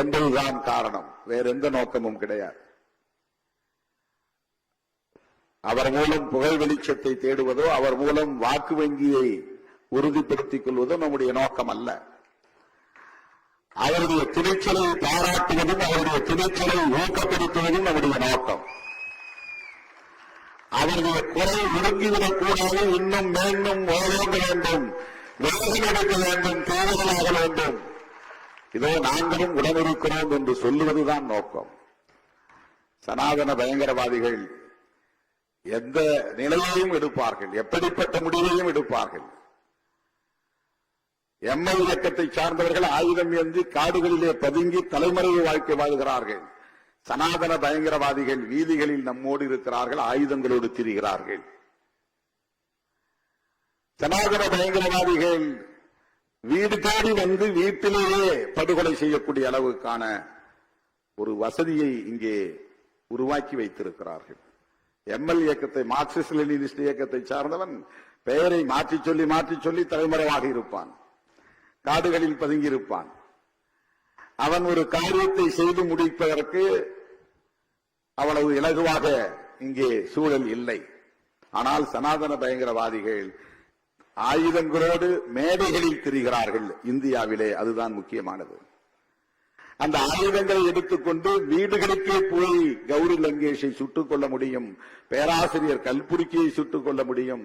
என்பதுதான் காரணம். வேற எந்த நோக்கமும் கிடையாது. அவர் மூலம் புகழ் வெளிச்சத்தை தேடுவதோ, அவர் மூலம் வாக்கு வங்கியை உறுதிப்படுத்திக் கொள்வதோ நம்முடைய நோக்கம் அல்ல. அவருடைய துணிச்சலை பாராட்டுவதும் அவருடைய துணிச்சலை ஊக்கப்படுத்துவதும் நம்முடைய நோக்கம். அவருடைய குறை ஒடுங்கிவிடக் கூடாது, இன்னும் மேலும் ஓய்ந்த வேண்டும், வேகம் எடுக்க வேண்டும், தேவைகளாக வேண்டும். இதோ நாங்களும் உடனிருக்கிறோம் என்று சொல்லுவதுதான் நோக்கம். சனாதன பயங்கரவாதிகள் எந்த நிலையையும் எடுப்பார்கள், எப்படிப்பட்ட முடிவையும் எடுப்பார்கள். எம்எல் இயக்கத்தை சார்ந்தவர்கள் ஆயுதம் ஏந்தி காடுகளிலே பதுங்கி தலைமறைவு வாழ்க்கை வாழ்கிறார்கள். சனாதன பயங்கரவாதிகள் வீதிகளில் நம்மோடு இருக்கிறார்கள், ஆயுதங்களோடு திரிகிறார்கள். சனாதன பயங்கரவாதிகள் வீடு தேடி வந்து வீட்டிலேயே படுகொலை செய்யக்கூடிய அளவுக்கான ஒரு வசதியை இங்கே உருவாக்கி வைத்திருக்கிறார்கள். எம்எல் இயக்கத்தை, மார்க்சிஸ்ட் லெனினிஸ்ட் இயக்கத்தை சார்ந்தவன் பெயரை மாற்றி சொல்லி தலைமறைவாக இருப்பான், காடுகளில் பதுங்கியிருப்பான். அவன் ஒரு காரியத்தை செய்து முடிப்பதற்கு அவ்வளவு இலகுவாக இங்கே சூழல் இல்லை. ஆனால் சனாதன பயங்கரவாதிகள் ஆயுதங்களோடு மேடைகளில் திரிகிறார்கள் இந்தியாவிலே. அதுதான் முக்கியமானது. அந்த ஆயுதங்களை எடுத்துக்கொண்டு வீடுகளுக்கே போய் கௌரி லங்கேஷை சுட்டுக் கொள்ள முடியும், பேராசிரியர் கல்புர்கியை சுட்டுக் கொள்ள முடியும்,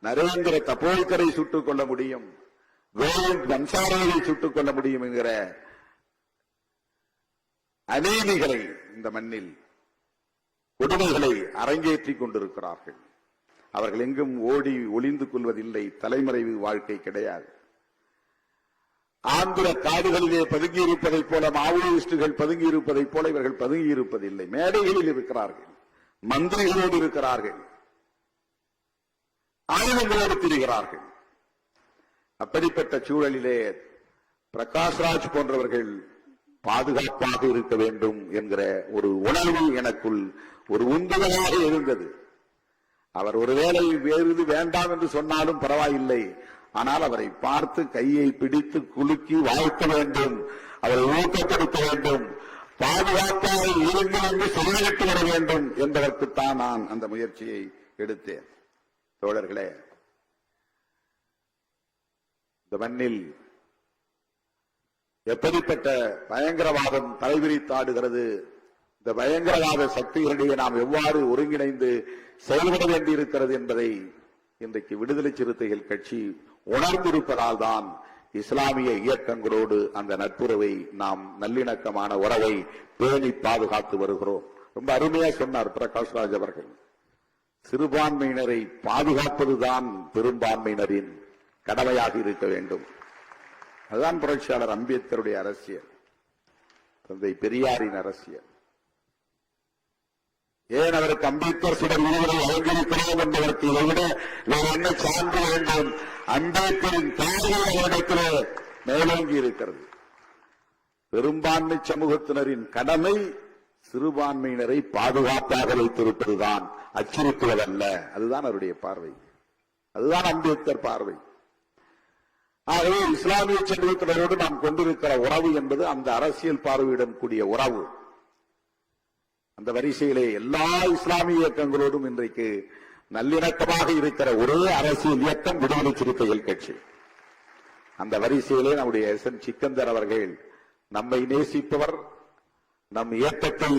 நரேந்திர தபோல்கரை சுட்டுக் கொள்ள முடியும், கோவிந்த் பன்சாராவை சுட்டுக் கொள்ள முடியும் என்கிற அநீதிகளை இந்த மண்ணில் கொடுமைகளை அரங்கேற்றிக் கொண்டிருக்கிறார்கள். அவர்கள் எங்கும் ஓடி ஒளிந்து கொள்வதில்லை. தலைமறைவு வாழ்க்கை கிடையாது. ஆந்திர காடுகளிலே பதுங்கியிருப்பதைப் போல, மாவோயிஸ்டுகள் பதுங்கியிருப்பதைப் போல இவர்கள் பதுங்கியிருப்பதில்லை. மேடைகளில் இருக்கிறார்கள், மந்திரிகளோடு இருக்கிறார்கள், ஆயுதங்களோடு திரிகிறார்கள். அப்படிப்பட்ட சூழலிலே பிரகாஷ்ராஜ் போன்றவர்கள் பாதுகாப்பாக இருக்க வேண்டும் என்கிற ஒரு உணர்வு எனக்குள் ஒரு உந்துதலாக இருந்தது. அவர் ஒருவேளை வேறு வேண்டாம் என்று சொன்னாலும் பரவாயில்லை, ஆனால் அவரை பார்த்து கையை பிடித்து குலுக்கி வாழ்த்த வேண்டும், அவரை ஊக்கப்படுத்த வேண்டும், பாதுகாப்பாக இருங்கள் என்று சொல்லிவிட்டு வர வேண்டும் என்பதற்குத்தான் நான் அந்த முயற்சியை எடுத்தேன். தோழர்களே, இந்த மண்ணில் எப்படிப்பட்ட பயங்கரவாதம் தலைவிரித்தாடுகிறது, இந்த பயங்கரவாத சக்திகளிடையே நாம் எவ்வாறு ஒருங்கிணைந்து செயல்பட வேண்டியிருக்கிறது என்பதை இன்றைக்கு விடுதலை சிறுத்தைகள் கட்சி உணர்ந்திருப்பதால் தான் இஸ்லாமிய இயக்கங்களோடு அந்த நட்புறவை, நாம் நல்லிணக்கமான உறவை பேணி பாதுகாத்து வருகிறோம். ரொம்ப அருமையா சொன்னார் பிரகாஷ்ராஜ் அவர்கள். சிறுபான்மையினரை பாதுகாப்பதுதான் பெரும்பான்மையினரின் கடமையாக இருக்க வேண்டும். அதுதான் புரட்சியாளர் அம்பேத்கருடைய அரசியல், தந்தை பெரியாரின் அரசியல். ஏன் அவருக்கு அம்பேத்கர் சுடர் விருதுகளை வழங்கியிருக்கிறோம் என்பதற்கு இதை விட வேறு என்ன சான்று வேண்டும்? அம்பேத்கரின் தாழ்வுகளிடத்தில் மேலோங்கி இருக்கிறது. பெரும்பான்மை சமூகத்தினரின் கடமை சிறுபான்மையினரை பாதுகாப்பாக வைத்திருப்பதுதான், அச்சுறுத்துவதல்ல. அதுதான் அவருடைய பார்வை, அதுதான் அம்பேத்கர் பார்வை. ஆகவே இஸ்லாமிய சமூகத்தினரோடு நாம் கொண்டிருக்கிற உறவு என்பது அந்த அரசியல் பார்வையுடன் கூடிய உறவு. அந்த வரிசையிலே எல்லா இஸ்லாமிய இயக்கங்களோடும் இன்றைக்கு நல்லிணக்கமாக இருக்கிற ஒரே அரசியல் இயக்கம் விடுதலை சிறுத்தைகள் கட்சி. அந்த வரிசையிலே நம்முடைய எஸ்.என். சிக்கந்தர் அவர்கள் நம்மை நேசிப்பவர், நம் இயக்கத்தை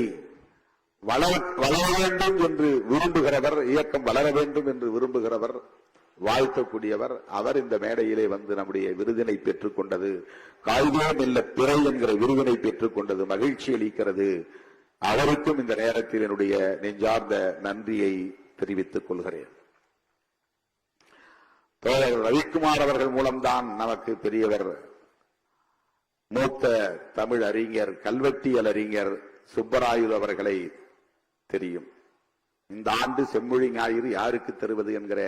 வளர வேண்டும் என்று விரும்புகிறவர், இயக்கம் வளர வேண்டும் என்று விரும்புகிறவர், வாழ்த்தக்கூடியவர். அவர் இந்த மேடையிலே வந்து நம்முடைய விருதினை பெற்றுக் கொண்டது, காய்தேம் இல்ல பிறை என்கிற விருதினை பெற்றுக் கொண்டது மகிழ்ச்சி அளிக்கிறது. அவருக்கும் இந்த நேரத்தில் என்னுடைய நெஞ்சார்ந்த நன்றியை தெரிவித்துக் கொள்கிறேன். ரவிக்குமார் அவர்கள் மூலம்தான் நமக்கு பெரியவர், மூத்த தமிழ் அறிஞர், கல்வெட்டியல் அறிஞர் சுப்பராயு அவர்களை தெரியும். இந்த ஆண்டு செம்மொழி ஞாயிறு யாருக்கு தருவது என்கிற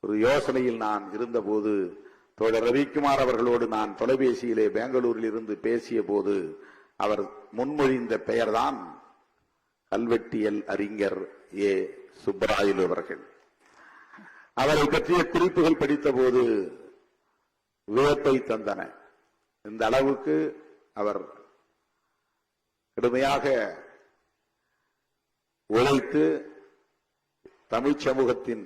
ஒரு யோசனையில் நான் இருந்தபோது தோழர் ரவிக்குமார் அவர்களோடு நான் தொலைபேசியிலே பெங்களூரில் இருந்து பேசிய போது அவர் முன்மொழிந்த பெயர்தான் கல்வெட்டியல் அறிஞர் ஏ. சுப்பராயலு அவர்கள். அவரை பற்றிய குறிப்புகள் படித்த போது வியப்பை தந்தன. இந்த அளவுக்கு அவர் கடுமையாக உழைத்து தமிழ் சமூகத்தின்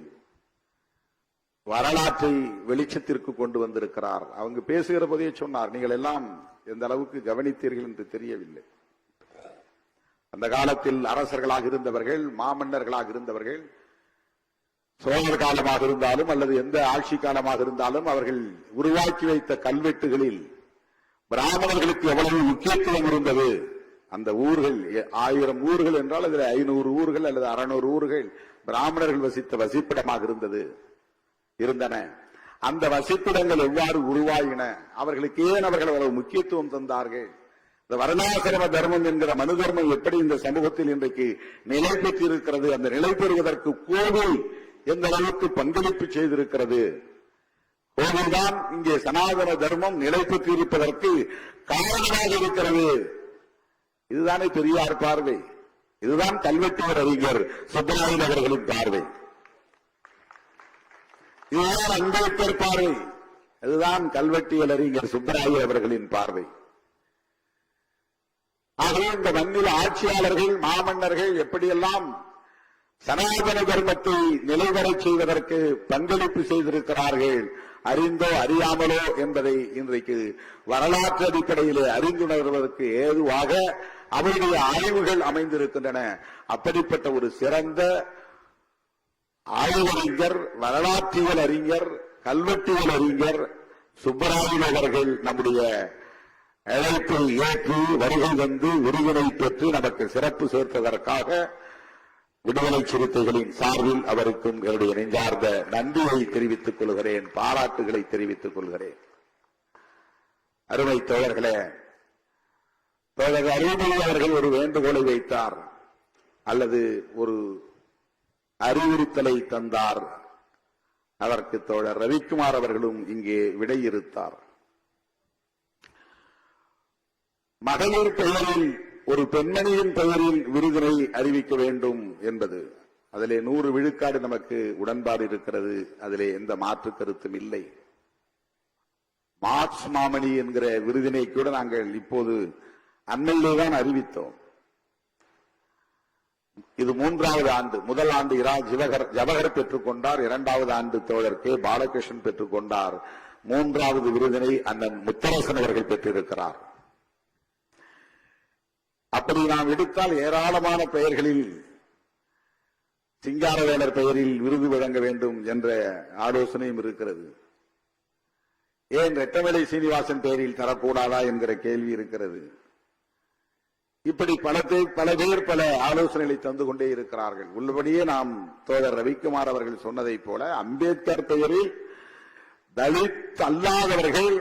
வரலாற்றை வெளிச்சத்திற்கு கொண்டு வந்திருக்கிறார். அவங்க பேசுகிற போதே சொன்னார், நீங்கள் எல்லாம் எந்த அளவுக்கு கவனித்தீர்கள் என்று தெரியவில்லை. அந்த காலத்தில் அரசர்களாக இருந்தவர்கள், மாமன்னர்களாக இருந்தவர்கள், சோழர் காலமாக இருந்தாலும் அல்லது எந்த ஆட்சி காலமாக இருந்தாலும் அவர்கள் உருவாக்கி வைத்த கல்வெட்டுகளில் பிராமணர்களுக்கு எவ்வளவு முக்கியத்துவம் இருந்தது. அந்த ஊர்கள் 1000 ஊர்கள் என்றால் அதில் 500 ஊர்கள் அல்லது 600 ஊர்கள் பிராமணர்கள் வசித்த வசிப்பிடமாக இருந்தன. அந்த வசிப்பிடங்கள் எவ்வாறு உருவாயின, அவர்களுக்கு ஏன் அவர்கள் அவ்வளவு முக்கியத்துவம் தந்தார்கள், இந்த வர்ணாசிரம தர்மம் என்கிற மனு தர்மம் எப்படி இந்த சமூகத்தில் இன்றைக்கு நிலை பெற்றிருக்கிறது, அந்த நிலை பெறுவதற்கு கோவில் எந்த அளவுக்கு பங்களிப்பு செய்திருக்கிறது. கோவில்தான் இங்கே சனாதன தர்மம் நிலை பெற்றிருப்பதற்கு காரணமாக இருக்கிறது. இதுதானே பெரியார் பார்வை, இதுதான் கல்வெட்டியர் அறிஞர் சுப்பராயன் அவர்களின் பார்வை, இதுதான் அம்பேத்கர் பார்வை, இதுதான் கல்வெட்டியல் அறிஞர் சுப்பராயன் அவர்களின் பார்வை. ஆகவே இந்த மண்ணில் ஆட்சியாளர்கள் மாமன்னர்கள் எப்படியெல்லாம் சனாதன தர்மத்தை நிலைவரச் செய்வதற்கு பங்களிப்பு செய்திருக்கிறார்கள், அறிந்தோ அறியாமலோ என்பதை இன்றைக்கு வரலாற்று அடிப்படையிலே அறிந்துணர்வதற்கு ஏதுவாக அவருடைய ஆய்வுகள் அமைந்திருக்கின்றன. அப்படிப்பட்ட ஒரு சிறந்த ஆய்வறிஞர், வரலாற்றியல் அறிஞர், கல்வெட்டியல் அறிஞர் சுப்பராயன் அவர்கள் நம்முடைய அழைப்பை ஏற்று வருகை வந்து விருதினை பெற்று நமக்கு சிறப்பு சேர்த்ததற்காக விடுதலை சிறுத்தைகளின் சார்பில் அவருக்கும் என்னுடைய நெஞ்சார்ந்த நன்றியை தெரிவித்துக் கொள்கிறேன், பாராட்டுகளை தெரிவித்துக் கொள்கிறேன். அருமை தோழர்களே, தோழர் அருள்மொழி அவர்கள் ஒரு வேண்டுகோளை வைத்தார் அல்லது ஒரு அறிவுறுத்தலை தந்தார். அதற்கு தோழர் ரவிக்குமார் அவர்களும் இங்கே விடையிறுத்தார். மகளிர் பெயரில் ஒரு பெண்மணியின் பெயரில் விருதினை அறிவிக்க வேண்டும் என்பது, அதிலே 100 விழுக்காடு நமக்கு உடன்பாடு இருக்கிறது. அதிலே எந்த மாற்று கருத்தும் இல்லை. மார்க்ஸ் மாமணி என்கிற விருதினை கூட நாங்கள் இப்போது அண்மையிலேதான் அறிவித்தோம். இது 3வது ஆண்டு. முதல் ஆண்டு ஜவஹர் பெற்றுக் கொண்டார், 2வது ஆண்டு தோழர் கே பாலகிருஷ்ணன் பெற்றுக் கொண்டார், 3வது விருதினை அண்ணன் முத்தரசன் அவர்கள் பெற்றிருக்கிறார். அப்படி நாம் எடுத்தால் ஏராளமான பெயர்களில் சிங்காரவேலர் பெயரில் விருது வழங்க வேண்டும் என்ற ஆலோசனையும் இருக்கிறது. ஏன் ரெட்டமலை சீனிவாசன் பெயரில் தரக்கூடாதா என்கிற கேள்வி இருக்கிறது. இப்படி பல பேர் பல ஆலோசனைகளை தந்து கொண்டே இருக்கிறார்கள். உள்ளபடியே நாம் தோழர் ரவிக்குமார் அவர்கள் சொன்னதை போல அம்பேத்கர் பெயரில் தலித் அல்லாதவர்கள்,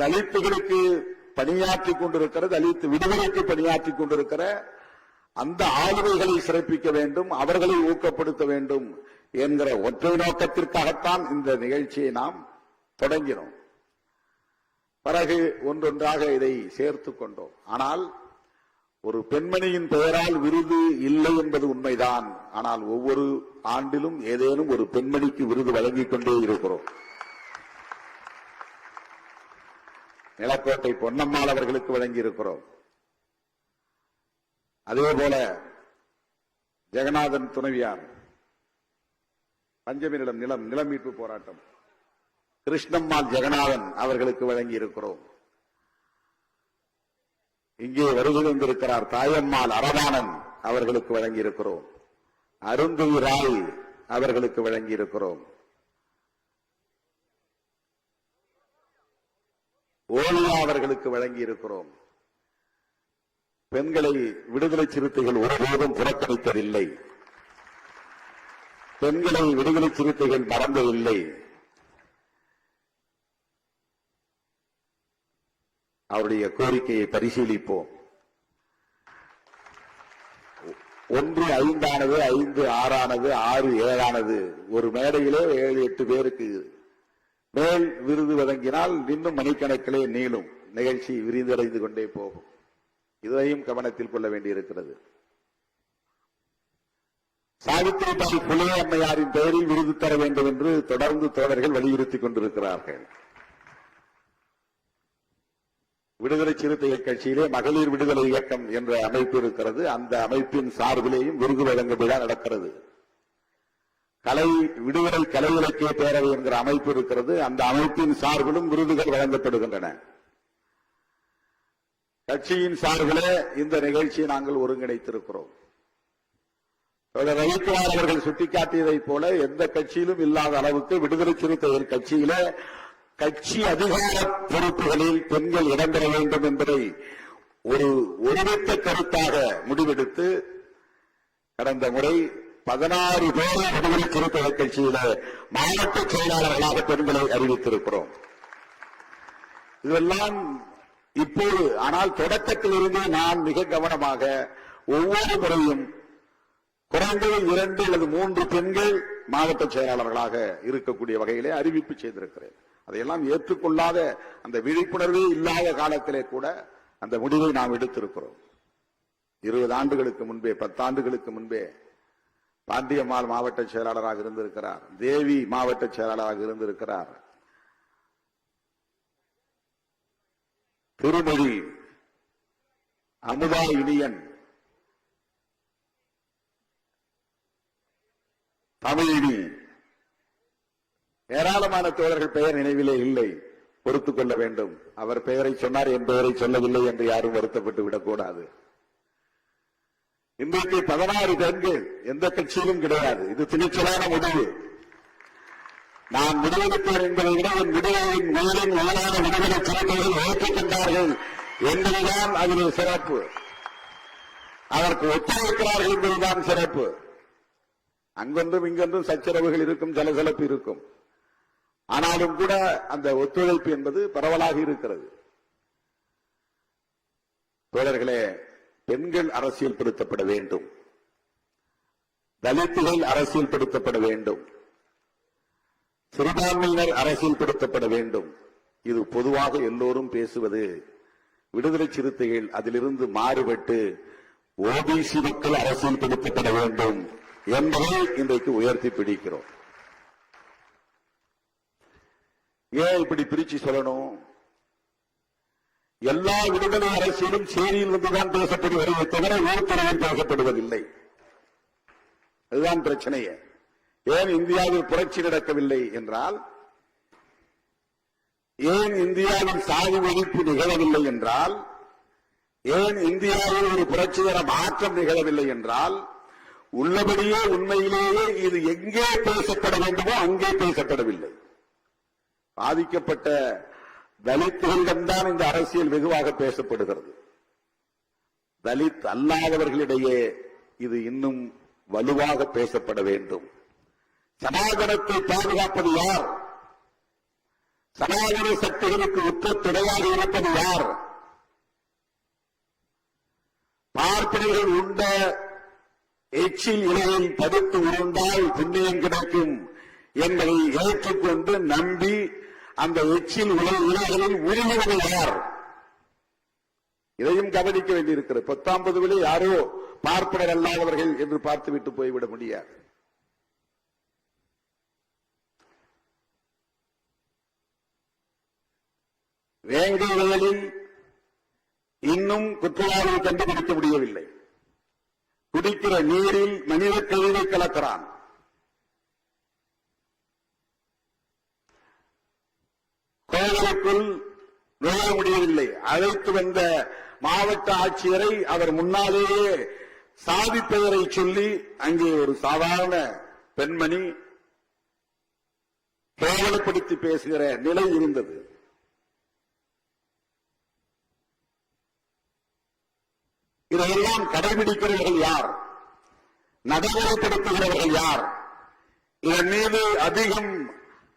தலித்துகளுக்கு பணியாற்றிக் கொண்டிருக்கிற, தலித் விடுதலைக்கு பணியாற்றிக் கொண்டிருக்கிற அந்த ஆளுமைகளை சிறப்பிக்க வேண்டும், அவர்களை ஊக்கப்படுத்த வேண்டும் என்கிற ஒற்றை நோக்கத்திற்காகத்தான் இந்த நிகழ்ச்சியை நாம் தொடங்கினோம். பிறகு ஒன்றொன்றாக இதை சேர்த்துக் கொண்டோம். ஆனால் ஒரு பெண்மணியின் பெயரால் விருது இல்லை என்பது உண்மைதான். ஆனால் ஒவ்வொரு ஆண்டிலும் ஏதேனும் ஒரு பெண்மணிக்கு விருது வழங்கிக் கொண்டே இருக்கிறோம். நிலக்கோட்டை பொன்னம்மாள் அவர்களுக்கு வழங்கி இருக்கிறோம். அதேபோல ஜெகநாதன் துணைவியார் பஞ்சமியிடம் நிலம் மீட்பு போராட்டம் கிருஷ்ணம்மாள் ஜெகநாதன் அவர்களுக்கு வழங்கி இருக்கிறோம். இங்கே வருகை வந்திருக்கிறார் தாயம்மாள் அரவாணன் அவர்களுக்கு வழங்கி இருக்கிறோம். அருந்ததி ராய் அவர்களுக்கு வழங்கி இருக்கிறோம். ஓலியா அவர்களுக்கு வழங்கி இருக்கிறோம். பெண்களை விடுதலை சிறுத்தைகள் ஒருபோதும் புறக்கணித்ததில்லை. பெண்களை விடுதலை சிறுத்தைகள் மறந்ததில்லை. அவருடைய கோரிக்கையை பரிசீலிப்போம். 1 5 ஆனது, 5 6 ஆனது, 6 7 ஆனது. ஒரு மேடையிலே 7 8 பேருக்கு மேல் விருது வழங்கினால் இன்னும் மணிக்கணக்கிலே நீளும், நிகழ்ச்சி விரிவடைந்து கொண்டே போகும். இதையும் கவனத்தில் கொள்ள வேண்டியிருக்கிறது. சாவித்திரிபாய் புலே அம்மையாரின் பெயரில் விருது தர வேண்டும் என்று தொடர்ந்து தோழர்கள் வலியுறுத்திக் கொண்டிருக்கிறார்கள். விடுதலை சிறுத்தைகள் கட்சியிலே மகளிர் விடுதலை இயக்கம் என்ற அமைப்பு இருக்கிறது. அந்த அமைப்பின் சார்பிலேயும் விருது வழங்க விழா நடக்கிறது. விடுதலை கலை இலக்கிய பேரவை என்கிற அமைப்பு இருக்கிறது. அந்த அமைப்பின் சார்பிலும் விருதுகள் வழங்கப்படுகின்றன. கட்சியின் சார்பிலே இந்த நிகழ்ச்சியை நாங்கள் ஒருங்கிணைத்திருக்கிறோம். ரவிக்குமார் அவர்கள் சுட்டிக்காட்டியதை போல எந்த கட்சியிலும் இல்லாத அளவுக்கு விடுதலை சிறுத்தைகள் கட்சியிலே கட்சி அதிகார பொறுப்புகளில் பெண்கள் இடம்பெற வேண்டும் என்பதை ஒரு ஒருமித்த கருத்தாக முடிவெடுத்து கடந்த முறை 16 பேரை விடுதலை சிறுத்தைகள் கட்சியில மாவட்ட செயலாளர்களாக பெண்களை அறிவித்திருக்கிறோம். இதெல்லாம் இப்போது ஆனால் தொடக்கத்திலிருந்து நான் மிக கவனமாக ஒவ்வொரு முறையும் குறைந்தது 2 அல்லது 3 பெண்கள் மாவட்ட செயலாளர்களாக இருக்கக்கூடிய வகையிலே அறிவிப்பு செய்திருக்கிறேன். அதையெல்லாம் ஏற்றுக்கொள்ளாத அந்த விழிப்புணர்வே இல்லாத காலத்திலே கூட அந்த முடிவை நாம் எடுத்திருக்கிறோம். 20 ஆண்டுகளுக்கு முன்பே 10 ஆண்டுகளுக்கு முன்பே பாண்டியம்மாள் மாவட்ட செயலாளராக இருந்திருக்கிறார், தேவி மாவட்ட செயலாளராக இருந்திருக்கிறார், திருமொழி, அமுதா இனியன், தமிழினி, ஏராளமான தோழர்கள் பெயர் நினைவிலே இல்லை, பொறுத்துக் கொள்ள வேண்டும். அவர் பெயரை சொன்னார், என் பெயரை சொல்லவில்லை என்று யாரும் வருத்தப்பட்டு விடக்கூடாது. இன்றைக்கு 16 பெண்கள் எந்த கட்சியிலும் கிடையாது. இது துணிச்சலான முடிவு. நான் முடிவெடுப்பேன் என்பதை விட என் விடுதலையின் மேலும் மேலான விடுதலை சிறப்புகள் ஏற்றுக்கொண்டார்கள் என்பதுதான் அதில் சிறப்பு. அதற்கு ஒத்துழைக்கிறார்கள் என்பதுதான் சிறப்பு. அங்கொன்றும் இங்கொன்றும் சச்சரவுகள் இருக்கும், சலசலப்பு இருக்கும். ஆனாலும் கூட அந்த ஒத்துழைப்பு என்பது பரவலாக இருக்கிறது. தோழர்களே, பெண்கள் அரசியல்படுத்தப்பட வேண்டும், தலித்துகள் அரசியல்படுத்தப்பட வேண்டும், சிறுபான்மையினர் அரசியல்படுத்தப்பட வேண்டும். இது பொதுவாக எல்லோரும் பேசுவது. விடுதலை சிறுத்தைகள் அதிலிருந்து மாறுபட்டு ஓபிசி மக்கள் அரசியல்படுத்தப்பட வேண்டும் என்பதை இன்றைக்கு உயர்த்தி பிடிக்கிறோம். ஏன் இப்படி பிரிச்சு சொல்லணும்? எல்லா விடுதலை அரசியலும் செய்தியில் வந்துதான் பேசப்படுவதை தவிர ஊர்த்துறையில் பேசப்படுவதில்லை. அதுதான் பிரச்சனையே. ஏன் இந்தியாவில் புரட்சி நடக்கவில்லை என்றால், ஏன் இந்தியாவில் சாதி ஒழிப்பு நிகழவில்லை என்றால், ஏன் இந்தியாவில் ஒரு புரட்சிகர மாற்றம் நிகழவில்லை என்றால், உள்ளபடியே உண்மையிலேயே இது எங்கே பேசப்பட வேண்டுமோ அங்கே பேசப்படவில்லை. பாதிக்கப்பட்ட தலித்துகளிடம்தான் இந்த அரசியல் வெகுவாக பேசப்படுகிறது. தலித் அல்லாதவர்களிடையே இது இன்னும் வலுவாக பேசப்பட வேண்டும். சனாதனத்தை பாதுகாப்பது யார்? சனாதன சக்திகளுக்கு உற்ற துணையாக இருப்பது யார்? பார்ப்பனர்கள் உண்ட எச்சில் இலையில் படுத்து உருண்டால் புண்ணியம் கிடைக்கும் என்பதை ஏற்றுக்கொண்டு நம்பி அந்த எச்சில் இலைகளில் உருகுவது யார்? இதையும் கவனிக்க வேண்டியிருக்கிறது. 19 யாரோ பார்ப்பனர் அல்லாதவர்கள் என்று பார்த்துவிட்டு போய்விட முடியாது. வேங்கை வயலில் இன்னும் குற்றவாளியை கண்டுபிடிக்க முடியவில்லை. குடிக்கிற நீரில் மனித கழிவை கலக்கிறான். கோவிலுக்குள் நுழைய முடியவில்லை. அழைத்து வந்த மாவட்ட ஆட்சியரை அவர் முன்னாலேயே சாதி பெயரை சொல்லி அங்கே ஒரு சாதாரண பெண்மணி கேவலப்படுத்தி பேசுகிற நிலை இருந்தது. இதையெல்லாம் கடைபிடிக்கிறவர்கள் யார்? நடைமுறைப்படுத்துகிறவர்கள் யார்? இதன் மீது அதிகம்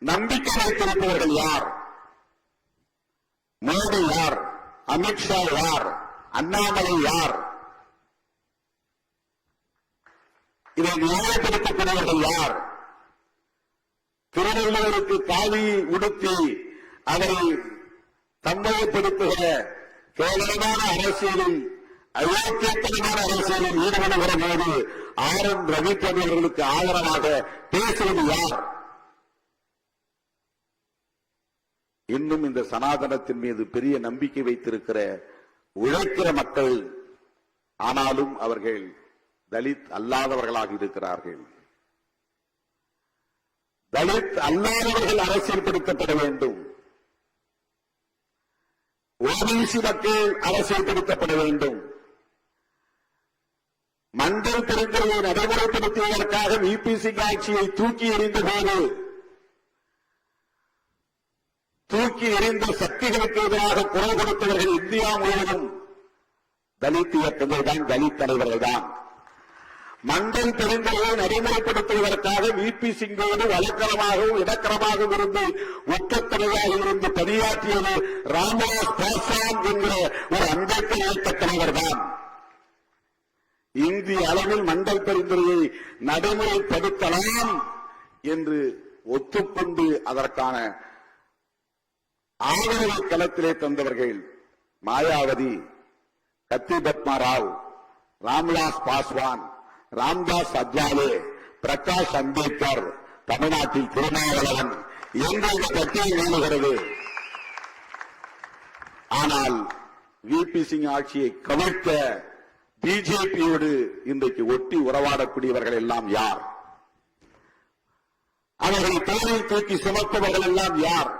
நம்பிக்கை வைத்திருப்பவர்கள் யார்? மோடி யார்? அமித்ஷா யார்? அண்ணாமலை யார்? இதை நியாயப்படுத்தக்கூடியவர்கள் யார்? திருவள்ளுவருக்கு காவி உடுத்தி அவரை சம்பவப்படுத்துகிற கேவலமான அரசியலில், அயோக்கியத்தனமான அரசியலில் ஈடுபடுகிற போது RN ரவி போன்றவர்களுக்கு ஆதரவாக பேசுவது யார்? இன்னும் இந்த சனாதனத்தின் மீது பெரிய நம்பிக்கை வைத்திருக்கிற உழைக்கிற மக்கள், ஆனாலும் அவர்கள் தலித் அல்லாதவர்களாக இருக்கிறார்கள். தலித் அல்லாதவர்கள் அரசியல்படுத்தப்பட வேண்டும். ஓபிசி மக்கள் அரசியல்படுத்தப்பட வேண்டும். மண்டல் பெருந்தலையை நடைமுறைப்படுத்துவதற்காக VPC ஆட்சியை தூக்கி எறிந்த போது தூக்கி எறிந்த சக்திகளுக்கு எதிராக குரல் கொடுத்தவர்கள் இந்தியா முழுவதும் தலித் இயக்கங்கள் தான், தலித் தலைவர்கள் தான். மண்டல் தெரிந்ததை நடைமுறைப்படுத்துவதற்காக விபி சிங்கோடு வழக்கரமாகவும் இடக்கரமாகவும் இருந்து ஒற்றத்துறையாக இருந்து பணியாற்றியது ராம்விலாஸ் பாஸ்வான் என்கிற ஒரு அம்பேத்கர் இயக்க தலைவர் தான். இந்திய அளவில் மண்டல் பரிந்துரையை நடைமுறைப்படுத்தலாம் என்று ஒத்துக்கொண்டு அதற்கான ஆதரவை களத்திலே தந்தவர்கள் மாயாவதி, கத்தி பத்மா ராவ், ராம்விலாஸ் பாஸ்வான், ராம்தாஸ் அத்வாலே, பிரகாஷ் அம்பேத்கர், தமிழ்நாட்டில் திருமாவளவன் என்ற பட்டியல் நீளுகிறது. ஆனால் விபி சிங் ஆட்சியை கவிழ்க்க பிஜேபியோடு இன்றைக்கு ஒட்டி உறவாடக்கூடியவர்கள் எல்லாம் யார்? அவர்களை தோளில் தூக்கி சுமப்பவர்கள் எல்லாம் யார்?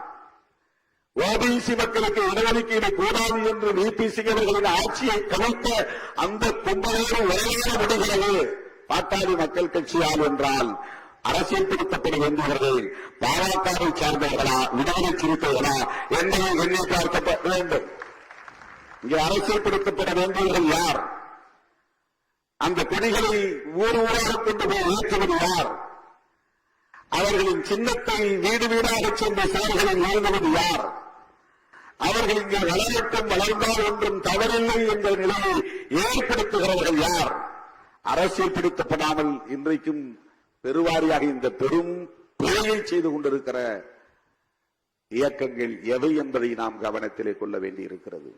ஓபிசி மக்களுக்கு இடஒதுக்கீடு கூடாது என்று விபி சிங் அவர்களின் ஆட்சியை கவிழ்த்த அந்த கும்பலோடு உரையாட முடிகிறது. பாட்டாளி மக்கள் கட்சியால் என்றால் அரசியல்படுத்தப்பட வேண்டியவர்கள் பாமகவை சார்ந்தவர்களா, விடுதலை சிறுத்தைகளா என்பதை எண்ணி பார்க்கப்பட வேண்டும். இங்கே அரசியல்படுத்தப்பட வேண்டியவர்கள் யார்? அந்த கொடிகளை ஊர் ஊராக கொண்டு போய் ஏற்றுவது யார்? அவர்களின் சின்னத்தை வீடு வீடாக சென்று செயல்களில் எழுதுவது யார்? அவர்கள் இங்கே வளரட்டும், வளர்ந்தால் ஒன்றும் தவறில்லை என்ற நிலையை ஏற்படுத்துகிறவர்கள் யார்? அரசியல்படுத்தப்படாமல் இன்றைக்கும் பெருவாரியாக இந்த பெரும் பிழையை செய்து கொண்டிருக்கிற இயக்கங்கள் எவை என்பதை நாம் கவனத்திலே கொள்ள வேண்டியிருக்கிறது.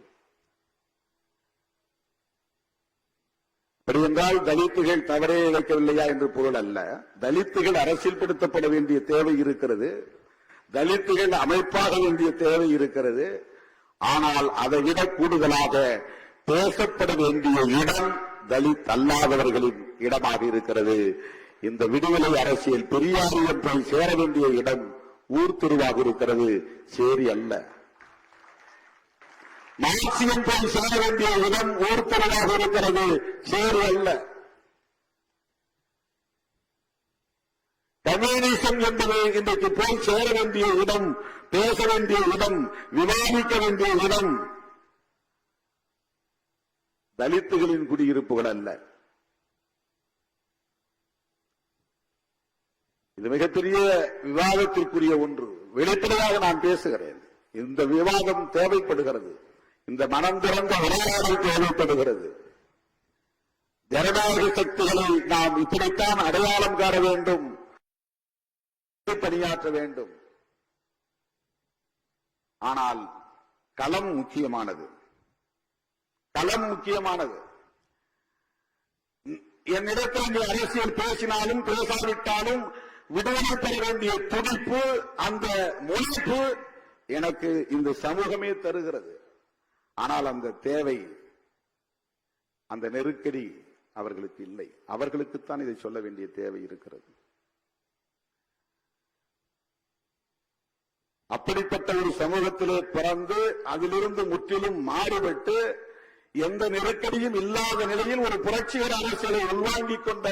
அப்படி என்றால் தலித்துகள் தவறே இழைக்கவில்லையா என்று பொருள் அல்ல. தலித்துகள் அரசியல்படுத்தப்பட வேண்டிய தேவை இருக்கிறது, தலித்துகள் அமைப்பாக வேண்டிய தேவை இருக்கிறது. ஆனால் அதை விட கூடுதலாக பேசப்பட வேண்டிய இடம் தலித் அல்லாதவர்களின் இடமாக இருக்கிறது. இந்த விடுதலை அரசியல் பெரியாரிடம் போய் சேர வேண்டிய இடம் ஊர் திருவாக இருக்கிறது, சேரி அல்ல. மார்க்சியம் போய் சேர வேண்டிய இடம் ஊர் திருவாக இருக்கிறது, சேரி அல்ல. கம்யூனிசம் என்பது இன்றைக்கு போய் சேர வேண்டிய இடம், பேச வேண்டிய இடம், விவாதிக்க வேண்டிய இடம் தலித்துகளின் குடியிருப்புகள் அல்ல. இது மிகப்பெரிய விவாதத்திற்குரிய ஒன்று. வெளிப்படையாக நான் பேசுகிறேன். இந்த விவாதம் தேவைப்படுகிறது. இந்த மனம் திறந்த உரையாடல் தேவைப்படுகிறது. ஜனநாயக சக்திகளை நாம் இப்படித்தான் அடையாளம் காண வேண்டும், பணியாற்ற வேண்டும். ஆனால் களம் முக்கியமானது. களம் முக்கியமானது. என்னிடத்தில் நீ அரசியல் பேசினாலும் பேசாவிட்டாலும் விடுதலை பெற வேண்டிய துடிப்பு, அந்த முனைப்பு எனக்கு இந்த சமூகமே தருகிறது. ஆனால் அந்த தேவை, அந்த நெருக்கடி அவர்களுக்கு இல்லை. அவர்களுக்குத்தான் இதை சொல்ல வேண்டிய தேவை இருக்கிறது. அப்படிப்பட்ட ஒரு சமூகத்திலே பிறந்து அதிலிருந்து முற்றிலும் மாறுபட்டு எந்த நெருக்கடியும் இல்லாத நிலையில் ஒரு புரட்சிகர அரசியலை உள்வாங்கிக் கொண்ட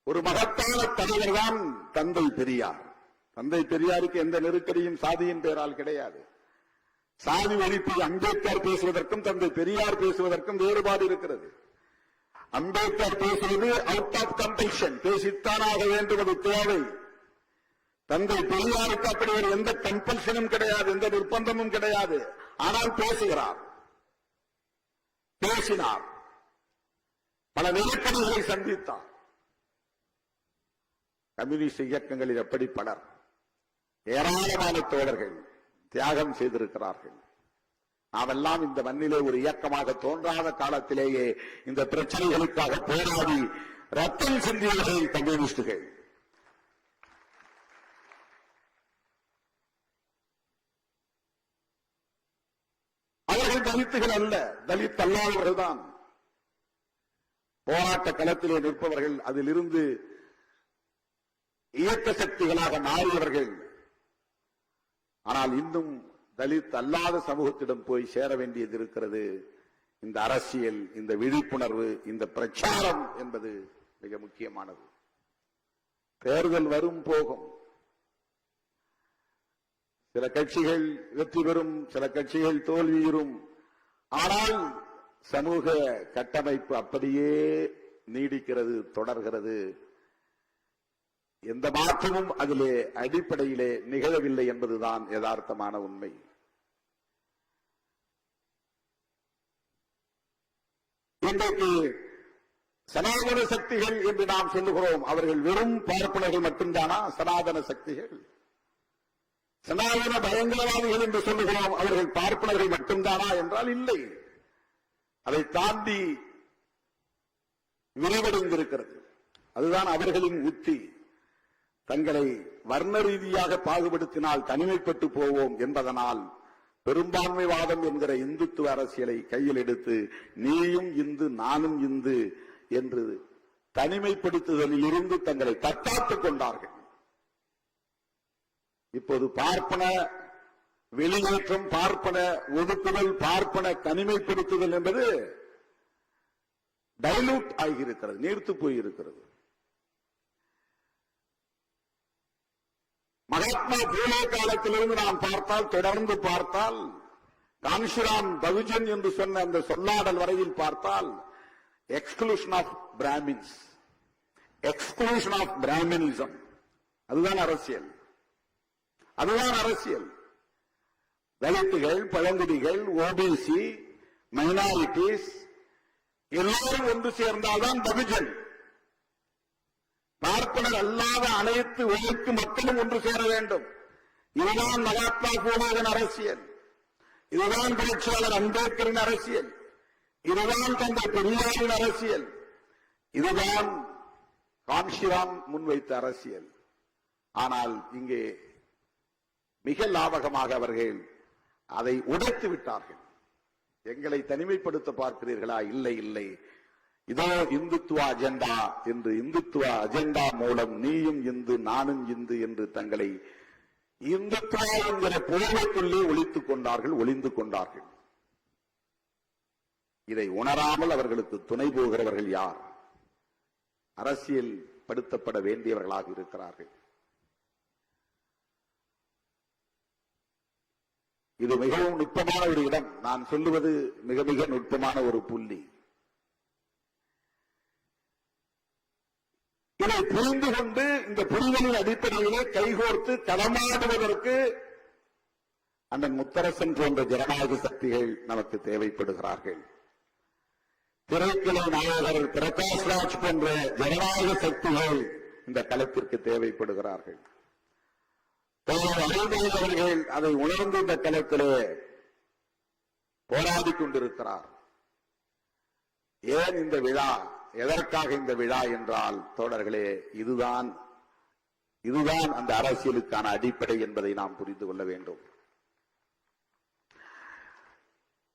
ஒரு மகத்தான தலைவர் தான் தந்தை பெரியார். தந்தை பெரியாருக்கு எந்த நெருக்கடியும் சாதியின் பெயரால் கிடையாது. சாதி ஒழிப்பை அம்பேத்கர் பேசுவதற்கும் தந்தை பெரியார் பேசுவதற்கும் வேறுபாடு இருக்கிறது. அம்பேத்கர் பேசுவது அவுட் ஆஃப் கம்பல்ஷன், பேசித்தானாக வேண்டும், அது தேவை. தந்தை பெரியாருக்கு அப்படி ஒரு எந்த கம்பல்ஷனும் கிடையாது, எந்த நிர்பந்தமும் கிடையாது. ஆனால் பேசுகிறார், பேசினார், பல நெருக்கடிகளை சந்தித்தார். கம்யூனிஸ்ட் இயக்கங்களில் எப்படி பலர், ஏராளமான தோழர்கள் தியாகம் செய்திருக்கிறார்கள். நாமெல்லாம் இந்த மண்ணிலே ஒரு இயக்கமாக தோன்றாத காலத்திலேயே இந்த பிரச்சனைகளுக்காக போராடி ரத்தம் சிந்தியவர்கள் கம்யூனிஸ்டுகள். அவர்கள் தலித்துகள் அல்ல, தலித் அல்லாதவர்கள் தான். போராட்ட களத்திலே நிற்பவர்கள், அதிலிருந்து இயக்க சக்திகளாக மாறியவர்கள். ஆனால் இன்னும் தலித் அல்லாத சமூகத்திடம் போய் சேர வேண்டியது இருக்கிறது. இந்த அரசியல், இந்த விழிப்புணர்வு, இந்த பிரச்சாரம் என்பது மிக முக்கியமானது. தேர்தல் வரும் போகும். சில கட்சிகள் வெற்றி பெறும், சில கட்சிகள் தோல்வியுறும். ஆனால் சமூக கட்டமைப்பு அப்படியே நீடிக்கிறது, தொடர்கிறது. எந்த மாற்றமும் அதிலே அடிப்படையிலே நிகழவில்லை என்பதுதான் யதார்த்தமான உண்மை. இன்றைக்கு சனாதன சக்திகள் என்று நாம் சொல்லுகிறோம். அவர்கள் வெறும் பார்ப்பனர்கள் மட்டும்தானா சனாதன சக்திகள்? சனாதன பயங்கரவாதிகள் என்று சொல்லுகிறோம், அவர்கள் பார்ப்பனர்கள் மட்டும்தானா என்றால் இல்லை. அதை தாண்டி விரிவடைந்திருக்கிறது. அதுதான் அவர்களின் உத்தி. தங்களை வர்ண ரீதியாக பாகுபடுத்தினால் தனிமைப்பட்டு போவோம் என்பதனால் பெரும்பான்மைவாதம் என்கிற இந்துத்துவ அரசியலை கையில் எடுத்து நீயும் இந்து நானும் இந்து என்று தனிமைப்படுத்துதலில் இருந்து தங்களை தற்காத்துக் கொண்டார்கள். இப்போது பார்ப்பன வெளியேற்றம், பார்ப்பன ஒதுக்குதல், பார்ப்பன தனிமைப்படுத்துதல் என்பது டைலூட் ஆகியிருக்கிறது, நீர்த்து போயிருக்கிறது. மகாத்மா பூலே காலத்திலிருந்து நாம் பார்த்தால், தொடர்ந்து பார்த்தால், காஞ்சிராம் பகுஜன் என்று சொன்ன அந்த சொல்லாடல் வரையில் பார்த்தால், exclusion of Brahmins, exclusion of Brahminism, அதுதான் அரசியல். அதுதான் அரசியல். தலித்துகள், பழங்குடிகள், ஓபிசி, மைனாரிட்டிஸ் எல்லாரும் ஒன்று சேர்ந்தால்தான் பகுஜன். பார்ப்பனர் அல்லாத அனைத்து உழைக்கு மக்களும் ஒன்று சேர வேண்டும். இதுதான் மகாத்மா பூலேவின் அரசியல். இதுதான் புரட்சியாளர் அம்பேத்கரின் அரசியல். இதுதான் தந்தை பெரியாரின் அரசியல். இதுதான் காஞ்சிராம் முன்வைத்த அரசியல். ஆனால் இங்கே மிக லாபகமாக அவர்கள் அதை உடைத்து விட்டார்கள். எங்களை தனிமைப்படுத்த பார்க்கிறீர்களா? இல்லை இல்லை, இதோ இந்துத்துவ அஜெண்டா என்று இந்துத்துவ அஜெண்டா மூலம் நீயும் இந்து நானும் இந்து என்று தங்களை இந்துத்துவ என்கிற போர்வைக்குள்ளே ஒளித்துக் கொண்டார்கள், ஒளிந்து கொண்டார்கள். இதை உணராமல் அவர்களுக்கு துணை போகிறவர்கள் யார்? அரசியல் படுத்தப்பட வேண்டியவர்களாக இருக்கிறார்கள். இது மிகவும் நுட்பமான ஒரு இடம். நான் சொல்லுவது மிக மிக நுட்பமான ஒரு புள்ளி. இதை புரிந்து கொண்டு இந்த புரிதலின் அடிப்படையிலே கைகோர்த்து களமாடுவதற்கு அண்ணன் முத்தரசன் போன்ற ஜனநாயக சக்திகள் நமக்கு தேவைப்படுகிறார்கள். திரைக்கலை நாயகர் பிரகாஷ் ராஜ் போன்ற ஜனநாயக சக்திகள் இந்த களத்திற்கு தேவைப்படுகிறார்கள். அவர்கள் அதை உணர்ந்து இந்த களத்திலே போராடி கொண்டிருக்கிறார். ஏன் இந்த விழா, எதற்காக இந்த விழா என்றால் தோழர்களே, இதுதான் அந்த அரசியலுக்கான அடிப்படை என்பதை நாம் புரிந்து கொள்ள வேண்டும்.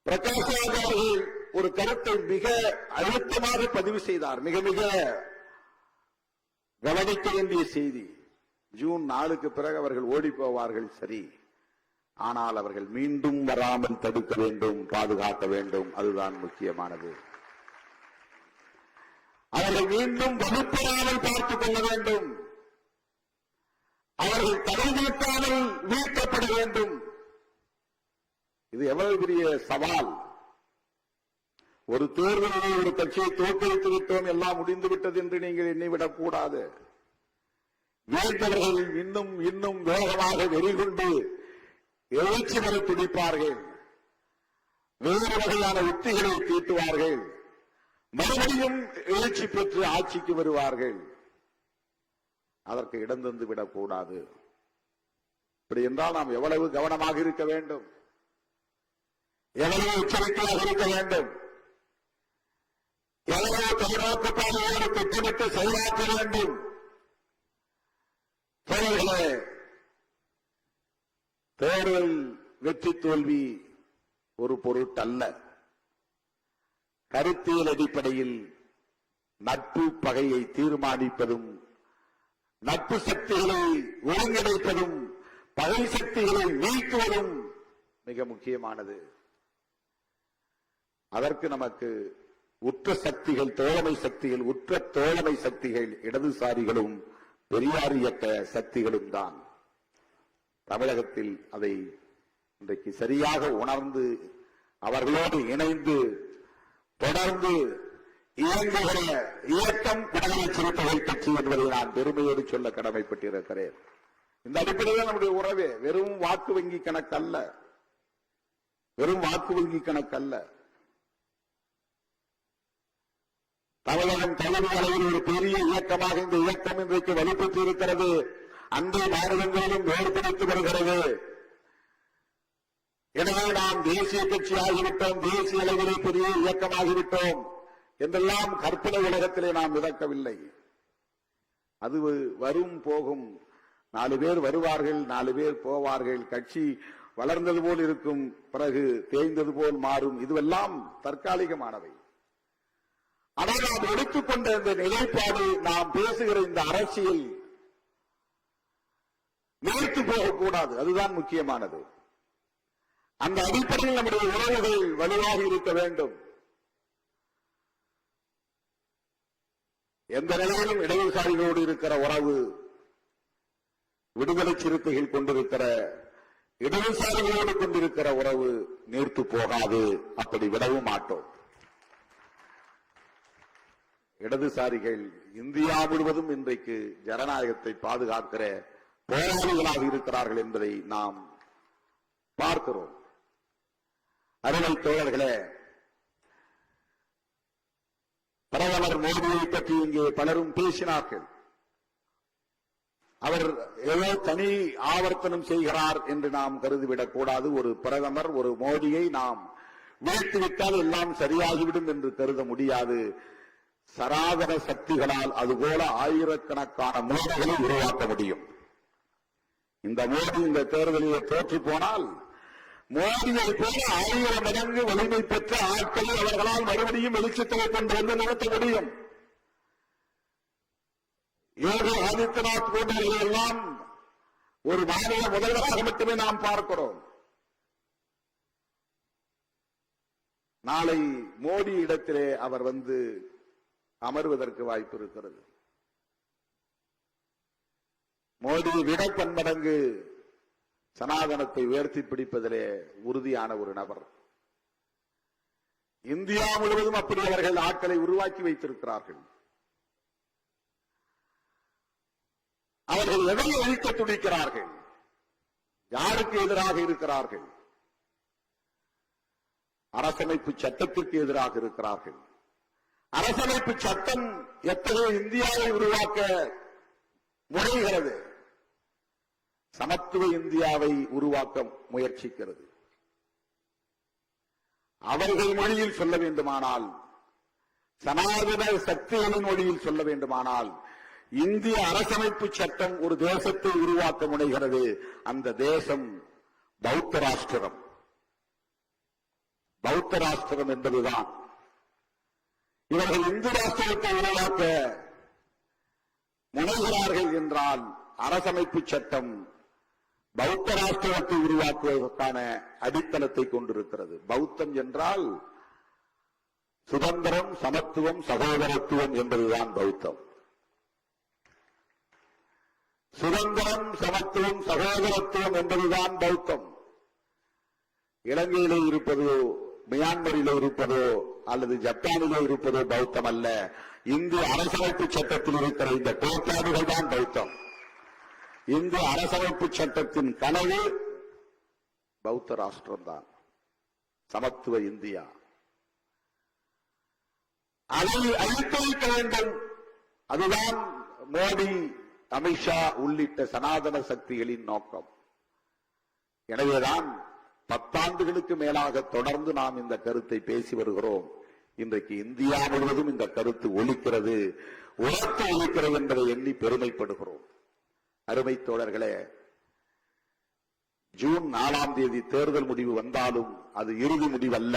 பிரகாஷ் ராஜ் அவர்கள் ஒரு கருத்தை மிக அழுத்தமாக பதிவு செய்தார். மிக மிக கவனிக்க வேண்டிய செய்தி. ஜூன் 4க்கு பிறகு அவர்கள் ஓடி போவார்கள், சரி, ஆனால் அவர்கள் மீண்டும் வராமல் தடுக்க வேண்டும், பாதுகாக்க வேண்டும். அதுதான் முக்கியமானது. அவர்கள் மீண்டும் வலுப்பெறாமல் பார்த்துக் கொள்ள வேண்டும். அவர்கள் தடைநீட்டாமல் வீழ்த்தப்பட வேண்டும். இது எவ்வளவு பெரிய சவால். ஒரு தேர்தலில் ஒரு கட்சியை தோற்கடித்து விட்டோம், எல்லாம் முடிந்து விட்டது என்று நீங்கள் எண்ணிவிடக் கூடாது. வீழ்ந்தவர்கள் இன்னும் இன்னும் வேகமாக வெறிகொண்டு எழுச்சி வர துடிப்பார்கள். வேறு வகையான உத்திகளை தீட்டுவார்கள். மறுபடியும் எழுச்சி பெற்று ஆட்சிக்கு வருவார்கள். அதற்கு இடம் தந்து விடக்கூடாது. இப்படி என்றால் நாம் எவ்வளவு கவனமாக இருக்க வேண்டும், எவ்வளவு எச்சரிக்கையாக இருக்க வேண்டும், எவ்வளவு தொலைநோக்குப்பாதையோடு திட்டமிட்டு செயலாற்ற வேண்டும். தேர்தல் வெற்றி தோல்வி ஒரு பொருட்டல்ல. கருத்தியல் அடிப்படையில் நட்பு பகையை தீர்மானிப்பதும், நட்பு சக்திகளை ஒருங்கிணைப்பதும், பகை சக்திகளை நீக்குவதும் மிக முக்கியமானது. அதற்கு நமக்கு உற்ற சக்திகள், தோழமை சக்திகள், உற்ற தோழமை சக்திகள் இடதுசாரிகளும் பெரியார் இயக்க சக்திகளும் தான். தமிழகத்தில் அதை இன்றைக்கு சரியாக உணர்ந்து அவர்களோடு இணைந்து தொடர்ந்து இயங்குகிற இயக்கம் விடுதலை சிறுத்தைகள் கட்சி என்பதை நான் பெருமையோடு சொல்ல கடமைப்பட்டிருக்கிறேன். இந்த அடிப்படையில் நம்முடைய உறவே வெறும் வாக்கு வங்கி கணக்கல்ல, வெறும் வாக்கு வங்கி கணக்கல்ல. தமிழகம் தலைமை அளவில் ஒரு பெரிய இயக்கமாக இந்த இயக்கம் இன்றைக்கு வலுப்பெற்று இருக்கிறது. அண்டை மாநிலங்களிலும் வேறுபடுத்தி வருகிறது. எனவே நாம் தேசிய கட்சியாகிவிட்டோம், தேசிய அளவிலே பெரிய இயக்கமாகிவிட்டோம் என்றெல்லாம் கற்பனை உலகத்திலே நாம் மிதக்கவில்லை. அது வரும் போகும். 4 பேர் வருவார்கள், 4 பேர் போவார்கள். கட்சி வளர்ந்தது போல் இருக்கும், பிறகு தேய்ந்தது போல் மாறும். இதுவெல்லாம் தற்காலிகமானவை. ஆனால் நாம் எடுத்துக்கொண்ட இந்த நிலைப்பாடு, நாம் பேசுகிற இந்த அரசியல் நீர்த்து போகக்கூடாது. அதுதான் முக்கியமானது. அந்த அடிப்படையில் நம்முடைய உறவுகள் வலுவாக இருக்க வேண்டும். எந்த நிலையிலும் இடதுசாரிகளோடு இருக்கிற உறவு, விடுதலை சிறுத்தைகள் கொண்டிருக்கிற இடதுசாரிகளோடு கொண்டிருக்கிற உறவு நீர்த்து போகாது. அப்படி விடவும் மாட்டோம். இடதுசாரிகள் இந்தியா முழுவதும் இன்றைக்கு ஜனநாயகத்தை பாதுகாக்கிற போராளிகளாக இருக்கிறார்கள் என்பதை நாம் பார்க்கிறோம். அருமை தோழர்களே, பிரதமர் மோடியை பற்றி இங்கே பலரும் பேசினார்கள். அவர் ஏதோ தனி ஆவர்த்தனம் செய்கிறார் என்று நாம் கருதிவிடக் கூடாது. ஒரு பிரதமர், ஒரு மோடியை நாம் வீழ்த்திவிட்டால் எல்லாம் சரியாகிவிடும் என்று கருத முடியாது. சராதன சக்திகளால் அதுபோல ஆயிரக்கணக்கான மோடிகளை உருவாக்க முடியும். இந்த மோடி இந்த தேர்தலில் தோற்று போனால் மோடியை போல 1000 மடங்கு வலிமை பெற்ற ஆட்களை அவர்களால் மறுபடியும் வெளிச்சத்தை கொண்டு வந்து நிறுத்த முடியும். யோகி ஆதித்யநாத் போன்றவர்கள் எல்லாம் ஒரு மாநில முதல்வராக மட்டுமே நாம் பார்க்கிறோம். நாளை மோடி இடத்திலே அவர் வந்து அமர்வதற்கு வாய்ப்பு இருக்கிறது. மோடி விட 10 மடங்கு சனாதனத்தை உயர்த்தி பிடிப்பதிலே உறுதியான ஒரு நபர். இந்தியா முழுவதும் அப்படி அவர்கள் ஆட்களை உருவாக்கி வைத்திருக்கிறார்கள். அவர்கள் எதை அழிக்க துடிக்கிறார்கள்? யாருக்கு எதிராக இருக்கிறார்கள்? அரசமைப்பு சட்டத்திற்கு எதிராக இருக்கிறார்கள். அரசமைப்பு சட்டம் எத்தகைய இந்தியாவை உருவாக்க முனைகிறது? சமத்துவ இந்தியாவை உருவாக்க முயற்சிக்கிறது. அவர்கள் மொழியில் சொல்ல வேண்டுமானால், சனாதன சக்திகளின் மொழியில் சொல்ல வேண்டுமானால், இந்திய அரசமைப்பு சட்டம் ஒரு தேசத்தை உருவாக்க முனைகிறது. அந்த தேசம் பௌத்த ராஷ்டிரம். பௌத்த ராஷ்டிரம் என்பதுதான். இவர்கள் இந்து ராஷ்டிரத்தை உருவாக்க முனைகிறார்கள் என்றால் அரசமைப்பு சட்டம் பௌத்த ராஷ்டிரத்தை உருவாக்குவதற்கான அடித்தளத்தை கொண்டிருக்கிறது. பௌத்தம் என்றால் சுதந்திரம், சமத்துவம், சகோதரத்துவம் என்பதுதான் பௌத்தம். சுதந்திரம், சமத்துவம், சகோதரத்துவம் என்பதுதான் பௌத்தம். இலங்கையிலே இருப்பதோ, மியான்மரிலே இருப்பதோ அல்லது ஜப்பானிலே இருப்பதோ பௌத்தம் அல்ல. இந்திய அரசமைப்பு சட்டத்தில் இருக்கிற இந்த கோட்பாடுகள் தான் பௌத்தம். இந்திய அரசமைப்பு சட்டத்தின் கனவு பௌத்த ராஷ்டிரம் தான், சமத்துவ இந்தியா. அதை அழித்தொழிக்க வேண்டும். அதுதான் மோடி, அமித்ஷா உள்ளிட்ட சனாதன சக்திகளின் நோக்கம். எனவேதான் 10 ஆண்டுகளுக்கு மேலாக தொடர்ந்து நாம் இந்த கருத்தை பேசி வருகிறோம். இன்றைக்கு இந்தியா முழுவதும் இந்த கருத்து ஒலிக்கிறது, உரத்து ஒலிக்கிறது என்பதை எண்ணி பெருமைப்படுகிறோம். அருமை தோழர்களே, ஜூன் 4ஆம் தேதி தேர்தல் முடிவு வந்தாலும் அது இறுதி முடிவல்ல.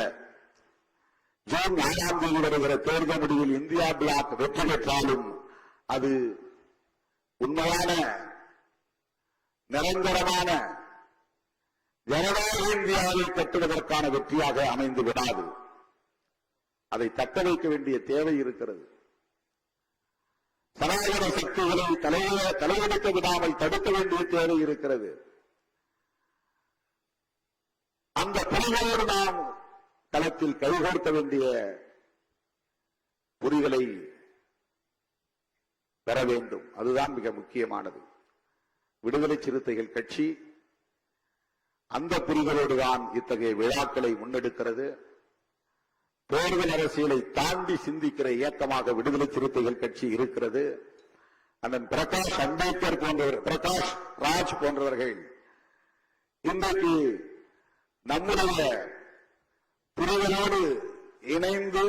ஜூன் 4ஆம் தேதி வருகிற தேர்தல் முடிவில் இந்தியா பிளாக் வெற்றி பெற்றாலும் அது உண்மையான நிரந்தரமான ஜனநாயக இந்தியாவை கட்டுவதற்கான வெற்றியாக அமைந்து விடாது. அதை தக்க வைக்க வேண்டிய தேவை இருக்கிறது. சனாதன சக்திகளை தலையெடுக்க விடாமல் தடுக்க வேண்டிய தேவை இருக்கிறது. அந்த பணிகளோடு நாம் களத்தில் கைகோர்க்க வேண்டிய புரிதலை பெற வேண்டும். அதுதான் மிக முக்கியமானது. விடுதலை சிறுத்தைகள் கட்சி அந்த புரிதலோடுதான் இத்தகைய விழாக்களை முன்னெடுக்கிறது. தேர்தல் அரசியலை தாண்டி சிந்திக்கிற இயக்கமாக விடுதலை சிறுத்தைகள் கட்சி இருக்கிறது. அண்ணன் பிரகாஷ் அம்பேத்கர் போன்றவர், பிரகாஷ் ராஜ் போன்றவர்கள் இன்றைக்கு நம்முடைய புரிதலோடு இணைந்து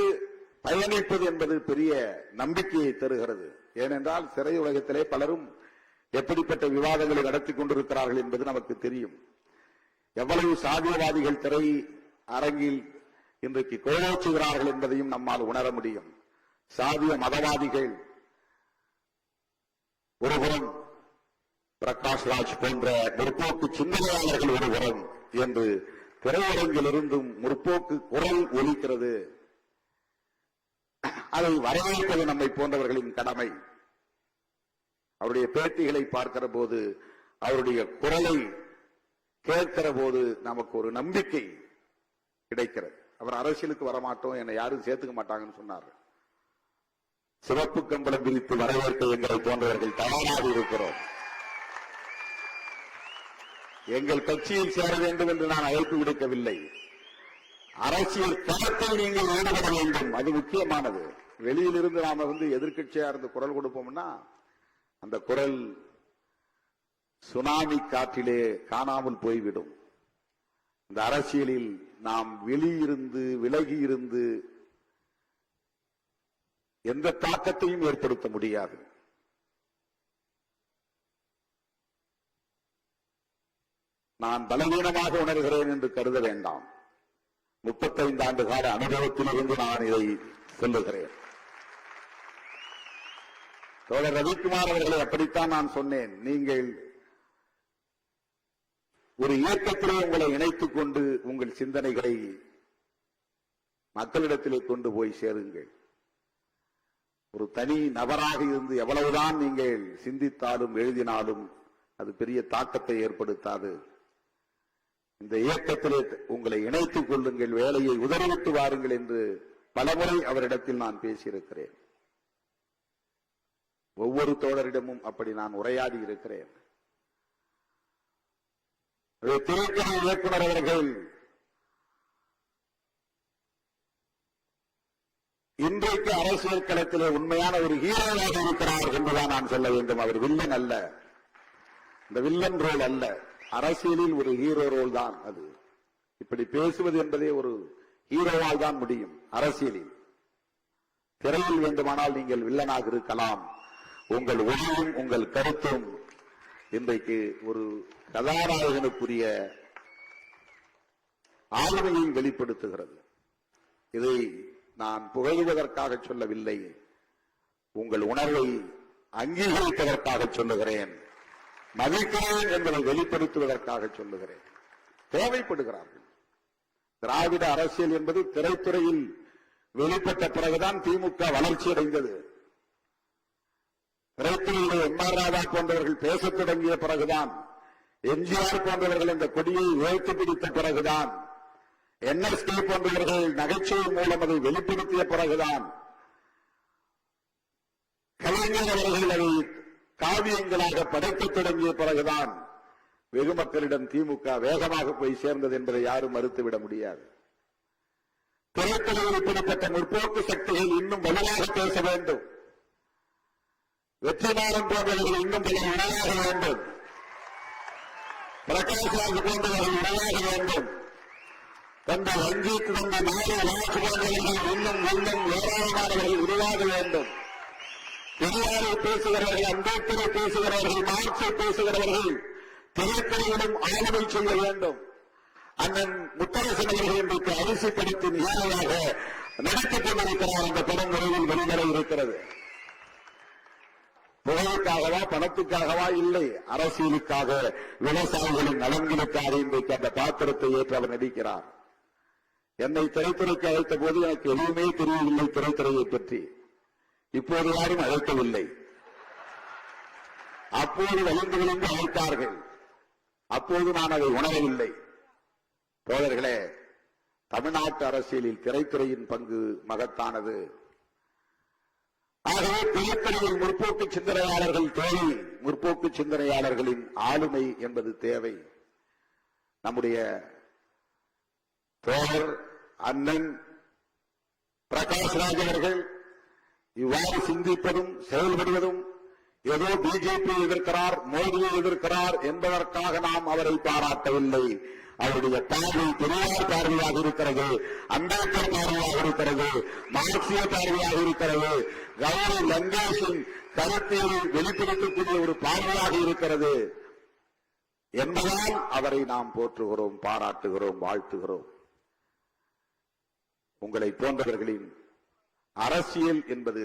பயணிப்பது என்பது பெரிய நம்பிக்கையை தருகிறது. ஏனென்றால் சிறை உலகத்திலே பலரும் எப்படிப்பட்ட விவாதங்களை நடத்தி கொண்டிருக்கிறார்கள் என்பது நமக்கு தெரியும். எவ்வளவு சாதியவாதிகள் திரை அரங்கில் இன்றைக்கு கோலோச்சுகிறார்கள் என்பதையும் நம்மால் உணர முடியும். சாதிய மதவாதிகள் ஒருபுறம், பிரகாஷ் ராஜ் போன்ற முற்போக்கு சிந்தனையாளர்கள் ஒருபுறம் என்று திரையரங்கிலிருந்தும் முற்போக்கு குரல் ஒலிக்கிறது. அதை வரவேற்பது நம்மை போன்றவர்களின் கடமை. அவருடைய பேட்டிகளை பார்க்கிற போது, அவருடைய குரலை கேட்கிற போது நமக்கு ஒரு நம்பிக்கை கிடைக்கிறது. அவர் அரசியலுக்கு வரமாட்டோம், என்னை யாரும் சேர்த்துக்க மாட்டாங்கன்னு சொன்னார். சிவப்பு கம்பளம் விரித்து வரவேற்க எங்களை போன்றவர்கள் தயாராக இருக்கிறோம். எங்கள் கட்சியில் சேர வேண்டும் என்று நான் அழைப்பு விடுக்கவில்லை. அரசியல் களத்தில் நீங்கள் ஈடுபட வேண்டும், அது முக்கியமானது. வெளியிலிருந்து நாம எதிர்க்கட்சியா இருந்து குரல் கொடுப்போம்னா அந்த குரல் சுனாமி காற்றிலே காணாமல் போய்விடும். இந்த அரசியலில் நாம் வெளியிருந்து விலகி இருந்து எந்த தாக்கத்தையும் ஏற்படுத்த முடியாது. நான் பலவீனமாக உணர்கிறேன் என்று கருத வேண்டாம். 35 ஆண்டு கால அனுபவத்திலிருந்து நான் இதை சொல்லுகிறேன். தோழர் ரவிக்குமார் அவர்களை அப்படித்தான் நான் சொன்னேன். நீங்கள் ஒரு இயக்கத்திலே உங்களை இணைத்துக் கொண்டு உங்கள் சிந்தனைகளை மக்களிடத்திலே கொண்டு போய் சேருங்கள். ஒரு தனி நபராக இருந்து எவ்வளவுதான் நீங்கள் சிந்தித்தாலும் எழுதினாலும் அது பெரிய தாக்கத்தை ஏற்படுத்தாது. இந்த இயக்கத்திலே உங்களை இணைத்துக் கொள்ளுங்கள், வேலையை உதறிவிட்டு வாருங்கள் என்று பலமுறை அவரிடத்தில் நான் பேசியிருக்கிறேன். ஒவ்வொரு தோழரிடமும் அப்படி நான் உரையாடி இருக்கிறேன். திரைக்கதை இயக்குனர் அவர்கள் இன்றைக்கு அரசியல் களத்திலே உண்மையான ஒரு ஹீரோவாக இருக்கிறார் என்றுதான் நான் சொல்ல வேண்டும். அவர் வில்லன் அல்ல, இந்த வில்லன் ரோல் அல்ல, அரசியலில் ஒரு ஹீரோ ரோல் தான் அது. இப்படி பேசுவது என்பதே ஒரு ஹீரோவால் தான் முடியும். அரசியலில் திரையில் வேண்டுமானால் நீங்கள் வில்லனாக இருக்கலாம். உங்கள் உணவும் உங்கள் கருத்தும் இன்றைக்கு ஒரு கதாநாயகனுக்குரிய ஆளுமையை வெளிப்படுத்துகிறது. இதை நான் புகழுவதற்காக சொல்லவில்லை, உங்கள் உணர்வை அங்கீகரிப்பதற்காக சொல்லுகிறேன். மதிக்கிறேன் என்பதை வெளிப்படுத்துவதற்காக சொல்லுகிறேன். தேவைப்படுகிறார்கள். திராவிட அரசியல் என்பது திரைத்துறையில் வெளிப்பட்ட பிறகுதான் திமுக வளர்ச்சி அடைந்தது. திரைத்துறையிலே எம்.ஆர். ராதா போன்றவர்கள் பேசத் தொடங்கிய பிறகுதான், எம்ஜிஆர் போன்றவர்கள் இந்த கொடியை உயர்த்தி பிடித்த பிறகுதான், என்எஸ்கே போன்றவர்கள் நகைச்சுவை மூலம் அதை வெளிப்படுத்திய பிறகுதான், கலைஞர் அவர்கள் அதை காவியங்களாக படைக்கத் தொடங்கிய பிறகுதான் வெகு மக்களிடம் திமுக வேகமாக போய் சேர்ந்தது என்பதை யாரும் மறுத்துவிட முடியாது. திரைத்துறையில் இப்படிப்பட்ட முற்போக்கு சக்திகள் இன்னும் வலுவாக பேச வேண்டும். வெற்றிமாறன் போன்றவர்கள் இன்னும் பல உணவாக வேண்டும். பிரகாஷ் ராஜ் போன்றவர்கள் உணவாக வேண்டும். தந்த ரஞ்சித் தந்த நாடு ராஜ் போன்றவர்கள் இன்னும் ஏராளமானவர்கள் உருவாக வேண்டும். பெரியாரை பேசுகிறவர்கள், அம்பேத்கரை பேசுகிறவர்கள், மார்க்சை பேசுகிறவர்கள் திரைத்துறையிலும் ஆளுமை செய்ய வேண்டும். அண்ணன் முத்தரசன் அவர்கள் இன்றைக்கு அரிசி படித்து நிகழ்வாக நடத்திக் கொண்டிருக்கிறார். அந்த படம் விரைவில் வெளிவர இருக்கிறது. புகழுக்காகவா பணத்துக்காகவா இல்லை, அரசியலுக்காக, விவசாயிகளின் நலன்களுக்காக இன்றைக்கு அந்த பாத்திரத்தை ஏற்று அவர் நடிக்கிறார். என்னை திரைத்துறைக்கு அழைத்த போது எனக்கு எதுவுமே தெரியவில்லை திரைத்துறையை பற்றி. இப்போது யாரும் அழைக்கவில்லை. அப்போது வளர்ந்து விழுந்து அழைத்தார்கள். அப்போது நான் அதை உணரவில்லை. தோழர்களே, தமிழ்நாட்டு அரசியலில் திரைத்துறையின் பங்கு மகத்தானது. ஆகவே திருத்தணியில் முற்போக்கு சிந்தனையாளர்கள் தேவை, முற்போக்கு சிந்தனையாளர்களின் ஆளுமை என்பது தேவை. நம்முடைய தோழர் அண்ணன் பிரகாஷ்ராஜ் அவர்கள் இவ்வாறு சிந்திப்பதும் செயல்படுவதும் ஏதோ பிஜேபி எதிர்க்கிறார், மோடியை எதிர்க்கிறார் என்பதற்காக நாம் அவரை பாராட்டவில்லை. அவருடைய பார்வை பெரியார் பார்வையாக இருக்கிறது, அம்பேத்கர் பார்வையாக இருக்கிறது, மார்க்சிய பார்வையாக இருக்கிறது, கௌரி லங்கேஷின் கருத்தியலை வெளிப்படுத்தக்கூடிய ஒரு பார்வையாக இருக்கிறது என்பதால் அவரை நாம் போற்றுகிறோம், பாராட்டுகிறோம், வாழ்த்துகிறோம். உங்களை போன்றவர்களின் அரசியல் என்பது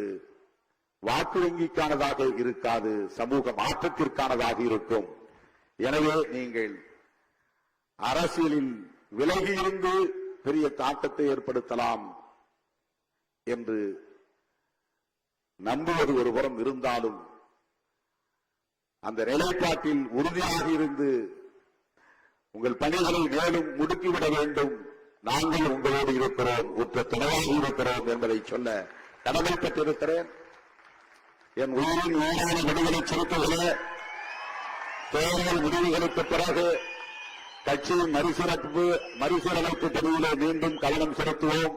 வாக்கு வங்கிக்கானதாக இருக்காது, சமூக மாற்றத்திற்கானதாக இருக்கும். எனவே நீங்கள் அரசியலில் விலகியிருந்து பெரிய தாக்கத்தை ஏற்படுத்தலாம் என்று நம்புவது ஒருபுறம் இருந்தாலும் அந்த நிலைப்பாட்டில் உறுதியாக இருந்து உங்கள் பணிகளை மேலும் முடுக்கிவிட வேண்டும். நாங்கள் உங்களோடு இருக்கிறோம், உற்ற துணையாக இருக்கிறோம் என்பதை சொல்ல கடமைப்பட்டிருக்கிறேன். என் உயிரின் உயிரான விடுதலை செலுத்துகிற தேர்தல் முடிவுகளுக்கு பிறகு கட்சியின் மறுசீரமைப்பு பணியிலே மீண்டும் கவனம் செலுத்துவோம்.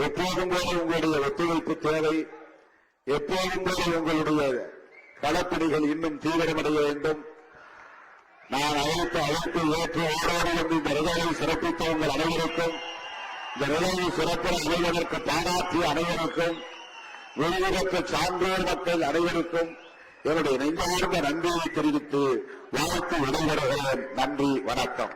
எப்போதும் போல உங்களுடைய ஒத்துழைப்பு தேவை. எப்போதும் போல உங்களுடைய களப்பணிகள் இன்னும் தீவிரமடைய வேண்டும். நான் அழைப்பை ஏற்று ஓடோடு வந்து இந்த நிலையை சிறப்பித்த உங்கள் அனைவருக்கும், இந்த நிலையை சிறப்பிட அமைவதற்கு பாராட்டிய அனைவருக்கும், விருதுபெற்ற சான்றோர் மக்கள் அனைவருக்கும் என்னுடைய நெஞ்சார்ந்த நன்றியை தெரிவித்து வாழ்த்து விடைபெறுகிறேன். நன்றி, வணக்கம்.